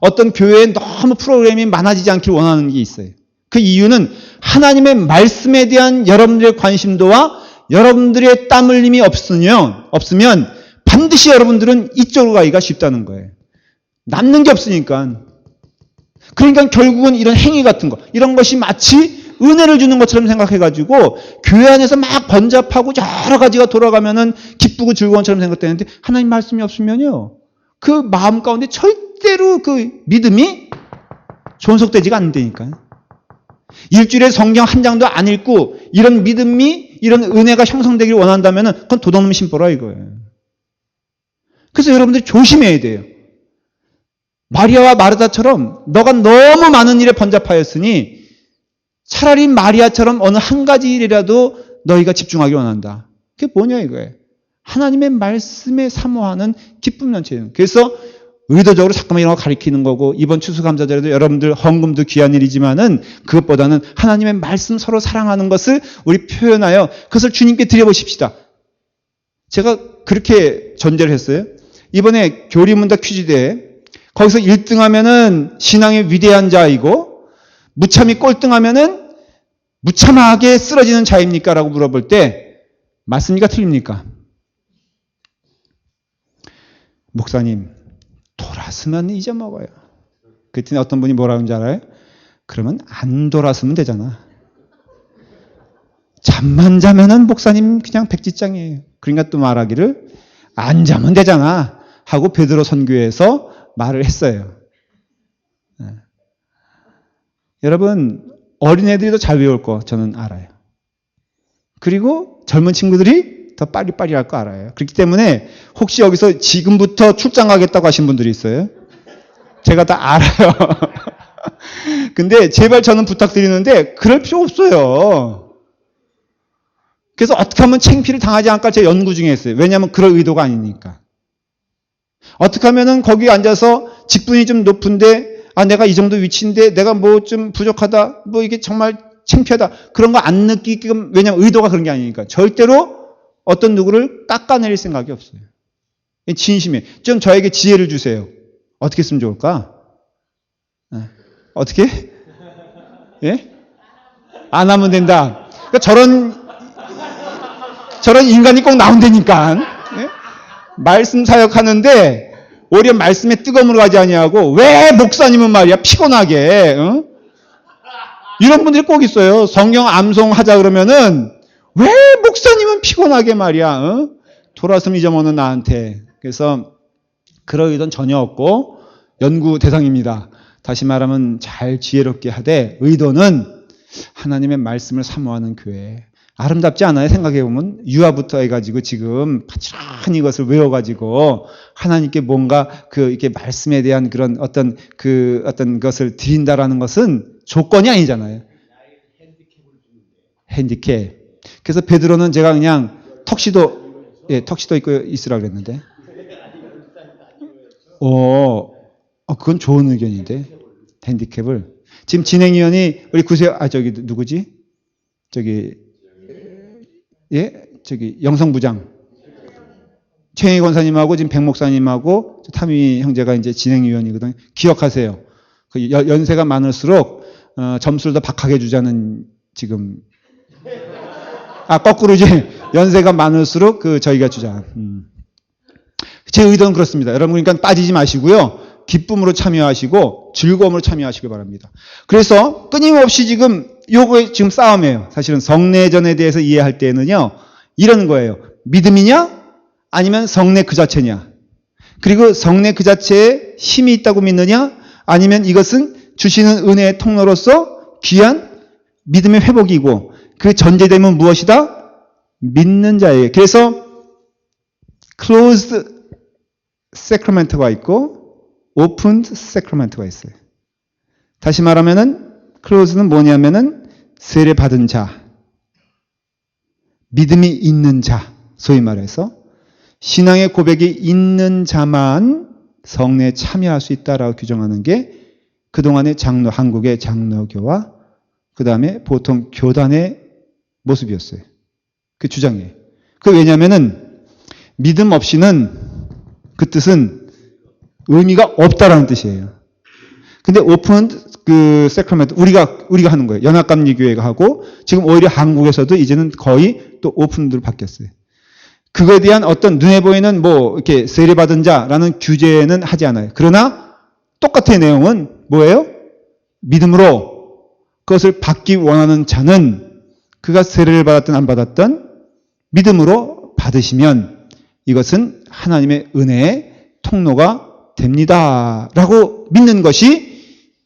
어떤 교회에 너무 프로그램이 많아지지 않길 원하는 게 있어요. 그 이유는 하나님의 말씀에 대한 여러분들의 관심도와 여러분들의 땀 흘림이 없으면 반드시 여러분들은 이쪽으로 가기가 쉽다는 거예요. 남는 게 없으니까. 그러니까 결국은 이런 행위 같은 거, 이런 것이 마치 은혜를 주는 것처럼 생각해가지고 교회 안에서 막 번잡하고 여러 가지가 돌아가면은 기쁘고 즐거운 것처럼 생각되는데 하나님 말씀이 없으면요. 그 마음 가운데 절대로 그 믿음이 존속되지가 않는다니까요. 일주일에 성경 한 장도 안 읽고 이런 믿음이 이런 은혜가 형성되기를 원한다면은 그건 도둑놈 심보라 이거예요. 그래서 여러분들이 조심해야 돼요. 마리아와 마르다처럼 너가 너무 많은 일에 번잡하였으니 차라리 마리아처럼 어느 한 가지 일이라도 너희가 집중하기 원한다. 그게 뭐냐 이거예요. 하나님의 말씀에 사모하는 기쁨 연체예요. 그래서 의도적으로 잠깐만 이런 거 가리키는 거고 이번 추수감사절에도 여러분들 헌금도 귀한 일이지만은 그것보다는 하나님의 말씀 서로 사랑하는 것을 우리 표현하여 그것을 주님께 드려보십시다. 제가 그렇게 전제를 했어요. 이번에 교리문답 퀴즈대회 거기서 1등 하면은 신앙의 위대한 자이고 무참히 꼴등하면은 무참하게 쓰러지는 자입니까? 라고 물어볼 때 맞습니까? 틀립니까? 목사님 돌았으면 잊어먹어요. 그랬더니 어떤 분이 뭐라고 하는지 알아요? 그러면 안 돌았으면 되잖아. 잠만 자면은 목사님 그냥 백지장이에요. 그러니까 또 말하기를 안 자면 되잖아 하고 베드로 선교에서 말을 했어요. 여러분 어린애들이 더 잘 배울 거 저는 알아요. 그리고 젊은 친구들이 더 빨리빨리 할 거 알아요. 그렇기 때문에 혹시 여기서 지금부터 출장 가겠다고 하신 분들이 있어요? 제가 다 알아요. 근데 제발 저는 부탁드리는데 그럴 필요 없어요. 그래서 어떻게 하면 창피를 당하지 않을까 제가 연구 중에 했어요. 왜냐하면 그럴 의도가 아니니까. 어떻게 하면은 거기 앉아서 직분이 좀 높은데, 내가 이 정도 위치인데 내가 뭐 좀 부족하다, 뭐 이게 정말 창피하다, 그런 거 안 느끼게끔, 왜냐면 의도가 그런 게 아니니까. 절대로 어떤 누구를 깎아내릴 생각이 없어요. 진심에. 좀 저에게 지혜를 주세요. 어떻게 했으면 좋을까? 어떻게? 예? 안 하면 된다. 그러니까 저런 인간이 꼭 나온다니까. 예? 말씀 사역하는데 오히려 말씀에 뜨거움으로 가지 아니하고, 왜 목사님은 말이야 피곤하게, 이런 분들이 꼭 있어요. 성경 암송하자 그러면은 왜 목사님은 피곤하게 말이야, 돌아서면 잊어먹는 나한테. 그래서 그럴 의도는 전혀 없고 연구 대상입니다. 다시 말하면 잘 지혜롭게 하되, 의도는 하나님의 말씀을 사모하는 교회. 아름답지 않아요? 생각해보면 유아부터 해가지고 지금 파치란히 이것을 외워가지고 하나님께 뭔가 이렇게 말씀에 대한 그런 어떤 것을 드린다라는 것은 조건이 아니잖아요. 핸디캡. 그래서 베드로는 제가 그냥 턱시도 입고 있으라 그랬는데. 그건 좋은 의견인데. 핸디캡을. 지금 진행위원이 우리 누구지? 영성부장. 최영희 권사님하고 지금 백 목사님하고 타미 형제가 이제 진행위원이거든요. 기억하세요. 연세가 많을수록, 점수를 더 박하게 주자는 지금. 거꾸로지. 연세가 많을수록 저희가 주자. 제 의도는 그렇습니다. 여러분, 그러니까 빠지지 마시고요. 기쁨으로 참여하시고 즐거움으로 참여하시기 바랍니다. 그래서 끊임없이 지금 요거에 지금 싸움이에요. 사실은 성례전에 대해서 이해할 때는요, 이런 거예요. 믿음이냐? 아니면 성례 그 자체냐? 그리고 성례 그 자체에 힘이 있다고 믿느냐? 아니면 이것은 주시는 은혜의 통로로서 귀한 믿음의 회복이고, 그 전제되면 무엇이다? 믿는 자예요. 그래서 closed sacrament가 있고 opened sacrament가 있어요. 다시 말하면은 closed는 뭐냐면은 세례 받은 자, 믿음이 있는 자, 소위 말해서 신앙의 고백이 있는 자만 성례에 참여할 수 있다라고 규정하는 게 그동안의 한국의 장로교와 그 다음에 보통 교단의 모습이었어요. 그 주장이에요. 왜냐면은 믿음 없이는 그 뜻은 의미가 없다라는 뜻이에요. 근데 오픈 세크라멘트 우리가 하는 거예요. 연합감리교회가 하고, 지금 오히려 한국에서도 이제는 거의 또 오픈으로 바뀌었어요. 그거에 대한 어떤 눈에 보이는 이렇게 세례받은 자라는 규제는 하지 않아요. 그러나 똑같은 내용은 뭐예요? 믿음으로 그것을 받기 원하는 자는 그가 세례를 받았든 안 받았든 믿음으로 받으시면 이것은 하나님의 은혜의 통로가 됩니다. 라고 믿는 것이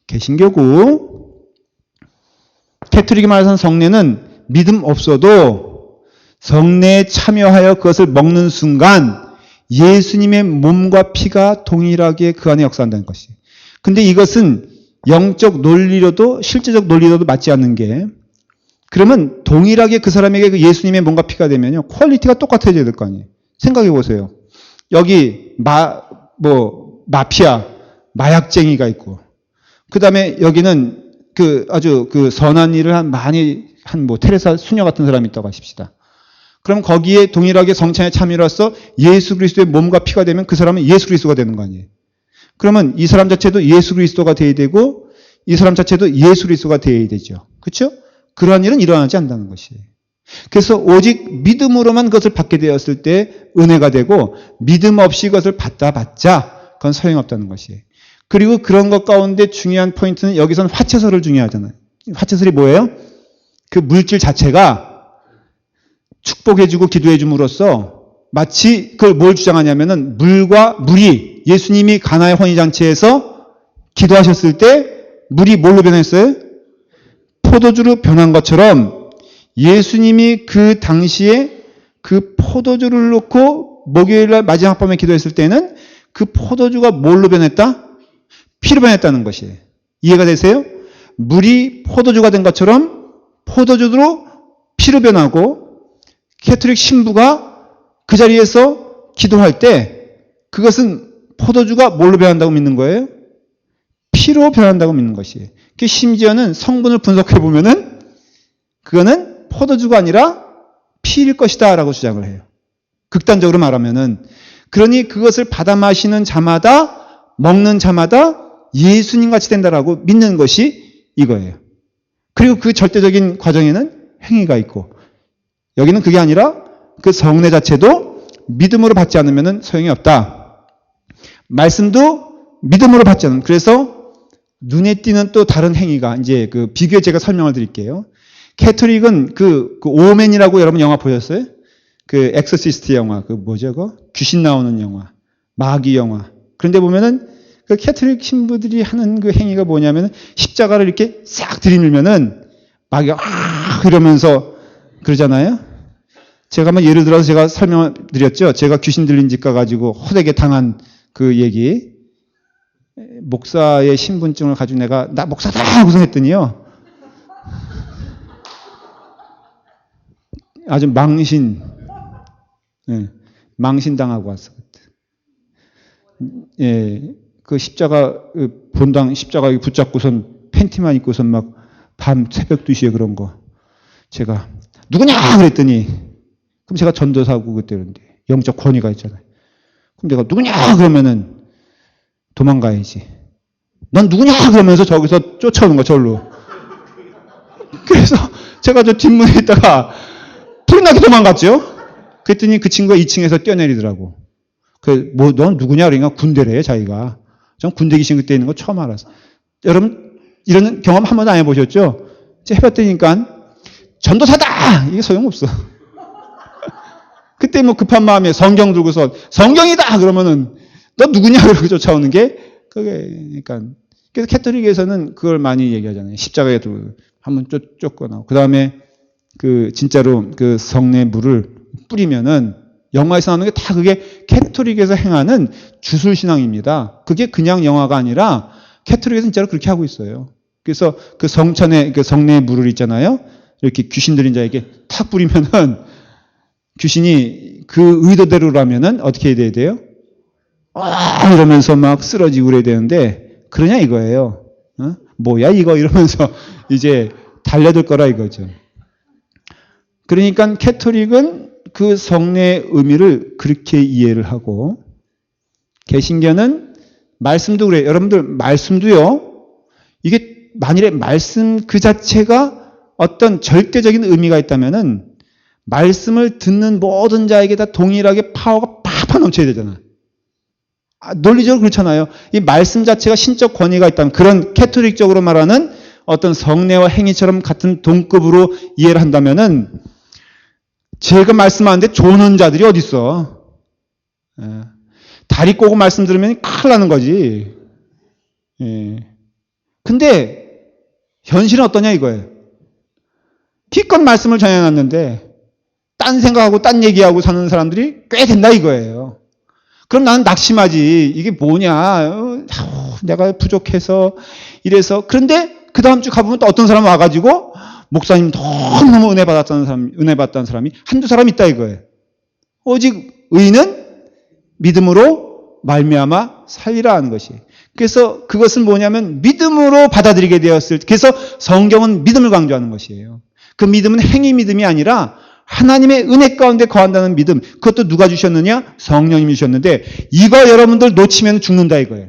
개신교고, 캐톨릭이 말하는 성례는 믿음 없어도 성례에 참여하여 그것을 먹는 순간 예수님의 몸과 피가 동일하게 그 안에 역사한다는 것이. 근데 이것은 영적 논리로도 실제적 논리로도 맞지 않는 게, 그러면 동일하게 그 사람에게 그 예수님의 몸과 피가 되면요, 퀄리티가 똑같아져야 될 거 아니에요. 생각해 보세요. 여기 마피아, 마약쟁이가 있고, 그 다음에 여기는 아주 선한 일을 많이 한 테레사 수녀 같은 사람이 있다고 하십시다. 그럼 거기에 동일하게 성찬에 참여로서 예수 그리스도의 몸과 피가 되면 그 사람은 예수 그리스도가 되는 거 아니에요. 그러면 이 사람 자체도 예수 그리스도가 되어야 되고, 이 사람 자체도 예수 그리스도가 되어야 되죠. 그렇죠? 그러한 일은 일어나지 않는다는 것이에요. 그래서 오직 믿음으로만 그것을 받게 되었을 때 은혜가 되고, 믿음 없이 그것을 받자 그건 소용없다는 것이에요. 그리고 그런 것 가운데 중요한 포인트는, 여기서는 화채설을 중요하잖아요. 화채설이 뭐예요? 그 물질 자체가 축복해주고 기도해줌으로써 마치 그걸 뭘 주장하냐면은, 물이 예수님이 가나의 혼인잔치에서 기도하셨을 때 물이 뭘로 변했어요? 포도주로 변한 것처럼 예수님이 그 당시에 그 포도주를 놓고 목요일날 마지막 밤에 기도했을 때는 그 포도주가 뭘로 변했다? 피로 변했다는 것이에요. 이해가 되세요? 물이 포도주가 된 것처럼 포도주로 피로 변하고, 캐톨릭 신부가 그 자리에서 기도할 때 그것은 포도주가 뭘로 변한다고 믿는 거예요? 피로 변한다고 믿는 것이에요. 심지어는 성분을 분석해 보면은 그거는 포도주가 아니라 피일 것이다 라고 주장을 해요. 극단적으로 말하면은. 그러니 그것을 받아 마시는 자마다, 먹는 자마다 예수님 같이 된다라고 믿는 것이 이거예요. 그리고 그 절대적인 과정에는 행위가 있고, 여기는 그게 아니라 그 성례 자체도 믿음으로 받지 않으면 소용이 없다. 말씀도 믿음으로 받지 않으면. 그래서 눈에 띄는 또 다른 행위가, 이제 그 비교해 제가 설명을 드릴게요. 캐톨릭은 그 오맨이라고 여러분 영화 보셨어요? 그 엑소시스트 영화, 그 뭐죠, 그거? 귀신 나오는 영화, 마귀 영화. 그런데 보면은 그 캐톨릭 신부들이 하는 그 행위가 뭐냐면은 십자가를 이렇게 싹 들이밀면은 마귀가 이러면서 그러잖아요. 제가 한번 예를 들어서 제가 설명을 드렸죠. 제가 귀신 들린 집 가가지고 호되게 당한 그 얘기. 목사의 신분증을 가지고 내가 나 목사다 하고서 했더니요. 아주 망신당하고 왔어. 예, 그 십자가, 본당 십자가 붙잡고선 팬티만 입고선 막 밤 새벽 2시에 그런 거. 제가, 누구냐! 그랬더니, 그럼 제가 전도사고 그때는데, 영적 권위가 있잖아요. 그럼 내가 누구냐! 그러면은 도망가야지. 넌 누구냐! 그러면서 저기서 쫓아오는 거, 절로. 그래서 제가 저 뒷문에 있다가 불나게 도망갔죠? 그랬더니 그 친구가 2층에서 뛰어내리더라고. 넌 누구냐? 그러니까 군대래, 자기가. 전 군대 귀신 그때 있는 거 처음 알았어. 여러분, 이런 경험 한 번도 안 해보셨죠? 해봤더니까, 전도사다! 이게 소용없어. 그때 뭐 급한 마음에 성경 들고서, 성경이다! 그러면은, 너 누구냐? 그러고 쫓아오는 게, 그러니까. 그래서 캐톨릭에서는 그걸 많이 얘기하잖아요. 십자가에 들고, 한번 쫓거나. 그 다음에, 진짜로 그 성례 물을 뿌리면은, 영화에서 나오는 게 다 그게 캐톨릭에서 행하는 주술신앙입니다. 그게 그냥 영화가 아니라 캐톨릭에서 진짜로 그렇게 하고 있어요. 그래서 그 성찬에 그 성례 물을 있잖아요. 이렇게 귀신 들린 자에게 탁 뿌리면은 귀신이 그 의도대로라면은 어떻게 해야 돼요? 이러면서 막 쓰러지고 그래야 되는데 그러냐 이거예요. 뭐야 이거 이러면서 이제 달려들 거라 이거죠. 그러니까 캐톨릭은 그 성례의 의미를 그렇게 이해를 하고 개신교는 말씀도 그래요. 여러분들 말씀도요. 이게 만일에 말씀 그 자체가 어떤 절대적인 의미가 있다면은 말씀을 듣는 모든 자에게 다 동일하게 파워가 팍팍 넘쳐야 되잖아. 논리적으로 그렇잖아요. 이 말씀 자체가 신적 권위가 있다면 그런 캐톨릭적으로 말하는 어떤 성례와 행위처럼 같은 동급으로 이해를 한다면은 제가 말씀하는데 조는 자들이 어디 있어? 다리 꼬고 말씀 들으면 큰일 나는 거지. 근데 현실은 어떠냐 이거예요. 기껏 말씀을 전해놨는데 딴 생각하고 딴 얘기하고 사는 사람들이 꽤 된다 이거예요. 그럼 나는 낙심하지. 이게 뭐냐. 내가 부족해서 이래서. 그런데 그 다음 주 가보면 또 어떤 사람 와가지고 목사님 너무너무 은혜 받았다는 사람이 한두 사람 있다 이거예요. 오직 의는 믿음으로 말미암아 살리라 하는 것이. 그래서 그것은 뭐냐면 믿음으로 받아들이게 되었을 때, 그래서 성경은 믿음을 강조하는 것이에요. 그 믿음은 행위 믿음이 아니라 하나님의 은혜 가운데 거한다는 믿음. 그것도 누가 주셨느냐? 성령님이 주셨는데 이거 여러분들 놓치면 죽는다 이거예요.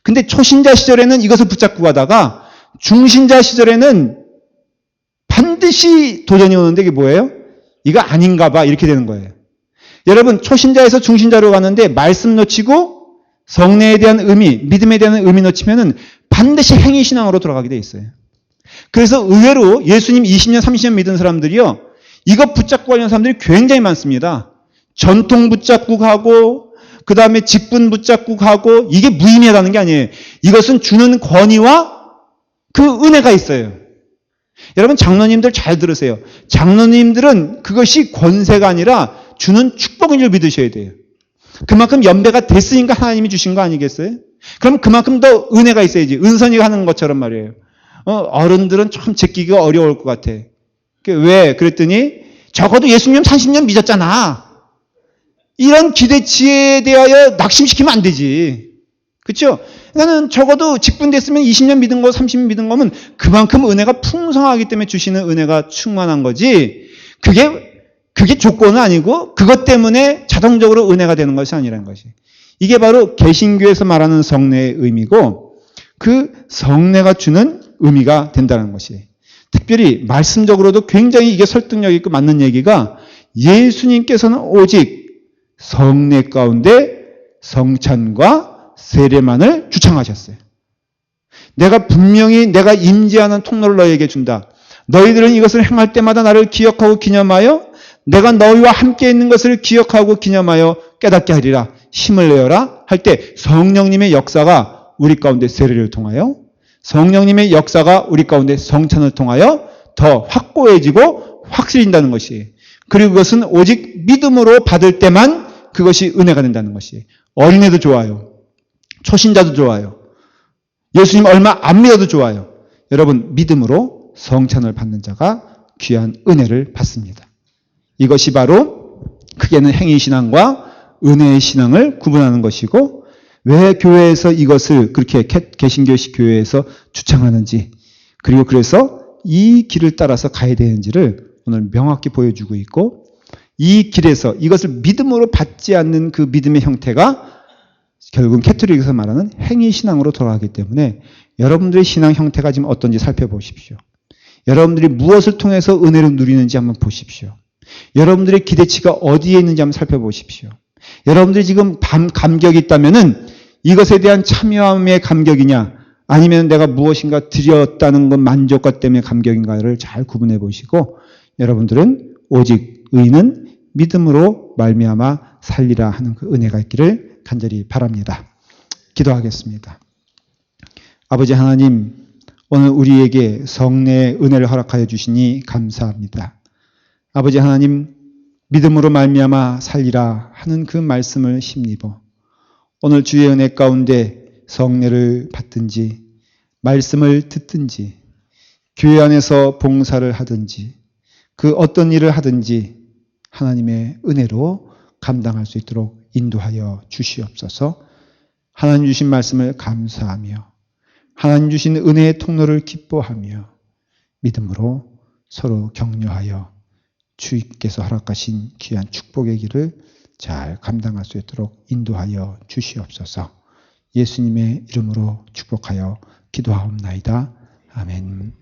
근데 초신자 시절에는 이것을 붙잡고 가다가 중신자 시절에는 반드시 도전이 오는데 이게 뭐예요? 이거 아닌가 봐 이렇게 되는 거예요. 여러분 초신자에서 중신자로 가는데 말씀 놓치고 성례에 대한 의미, 믿음에 대한 의미 놓치면은 반드시 행위신앙으로 돌아가게 돼 있어요. 그래서 의외로 예수님 20년, 30년 믿은 사람들이요. 이거 붙잡고 가려는 사람들이 굉장히 많습니다. 전통 붙잡고 가고 그 다음에 직분 붙잡고 가고 이게 무의미하다는 게 아니에요. 이것은 주는 권위와 그 은혜가 있어요. 여러분 장로님들 잘 들으세요. 장로님들은 그것이 권세가 아니라 주는 축복인 줄 믿으셔야 돼요. 그만큼 연배가 됐으니까 하나님이 주신 거 아니겠어요? 그럼 그만큼 더 은혜가 있어야지. 은선이가 하는 것처럼 말이에요. 어른들은 참 제끼기가 어려울 것 같아. 왜? 그랬더니 적어도 예수님 30년 믿었잖아. 이런 기대치에 대하여 낙심시키면 안 되지. 그렇죠? 그러니까는 적어도 직분됐으면 20년 믿은 거, 30년 믿은 거면 그만큼 은혜가 풍성하기 때문에 주시는 은혜가 충만한 거지. 그게 조건은 아니고 그것 때문에 자동적으로 은혜가 되는 것이 아니라는 것이. 이게 바로 개신교에서 말하는 성례의 의미고 그 성례가 주는 의미가 된다는 것이. 특별히 말씀적으로도 굉장히 이게 설득력 있고 맞는 얘기가 예수님께서는 오직 성례 가운데 성찬과 세례만을 주창하셨어요. 내가 분명히 내가 임재하는 통로를 너희에게 준다. 너희들은 이것을 행할 때마다 나를 기억하고 기념하여 내가 너희와 함께 있는 것을 기억하고 기념하여 깨닫게 하리라. 힘을 내어라 할 때 성령님의 역사가 우리 가운데 세례를 통하여 성령님의 역사가 우리 가운데 성찬을 통하여 더 확고해지고 확실해진다는 것이. 그리고 그것은 오직 믿음으로 받을 때만 그것이 은혜가 된다는 것이. 어린애도 좋아요. 초신자도 좋아요. 예수님 얼마 안 믿어도 좋아요. 여러분 믿음으로 성찬을 받는 자가 귀한 은혜를 받습니다. 이것이 바로 크게는 행위신앙과 은혜의 신앙을 구분하는 것이고 왜 교회에서 이것을 그렇게 개신교식 교회에서 주창하는지 그리고 그래서 이 길을 따라서 가야 되는지를 오늘 명확히 보여주고 있고 이 길에서 이것을 믿음으로 받지 않는 그 믿음의 형태가 결국은 캐톨릭에서 말하는 행위신앙으로 돌아가기 때문에 여러분들의 신앙 형태가 지금 어떤지 살펴보십시오. 여러분들이 무엇을 통해서 은혜를 누리는지 한번 보십시오. 여러분들의 기대치가 어디에 있는지 한번 살펴보십시오. 여러분들이 지금 감격이 있다면은 이것에 대한 참여함의 감격이냐 아니면 내가 무엇인가 드렸다는 것 만족감 때문에 감격인가를 잘 구분해 보시고 여러분들은 오직 의는 믿음으로 말미암아 살리라 하는 그 은혜가 있기를 간절히 바랍니다. 기도하겠습니다. 아버지 하나님, 오늘 우리에게 성례의 은혜를 허락하여 주시니 감사합니다. 아버지 하나님, 믿음으로 말미암아 살리라 하는 그 말씀을 힘입어 오늘 주의 은혜 가운데 성례를 받든지 말씀을 듣든지 교회 안에서 봉사를 하든지 그 어떤 일을 하든지 하나님의 은혜로 감당할 수 있도록 인도하여 주시옵소서. 하나님 주신 말씀을 감사하며 하나님 주신 은혜의 통로를 기뻐하며 믿음으로 서로 격려하여 주께서 허락하신 귀한 축복의 길을 잘 감당할 수 있도록 인도하여 주시옵소서. 예수님의 이름으로 축복하여 기도하옵나이다. 아멘.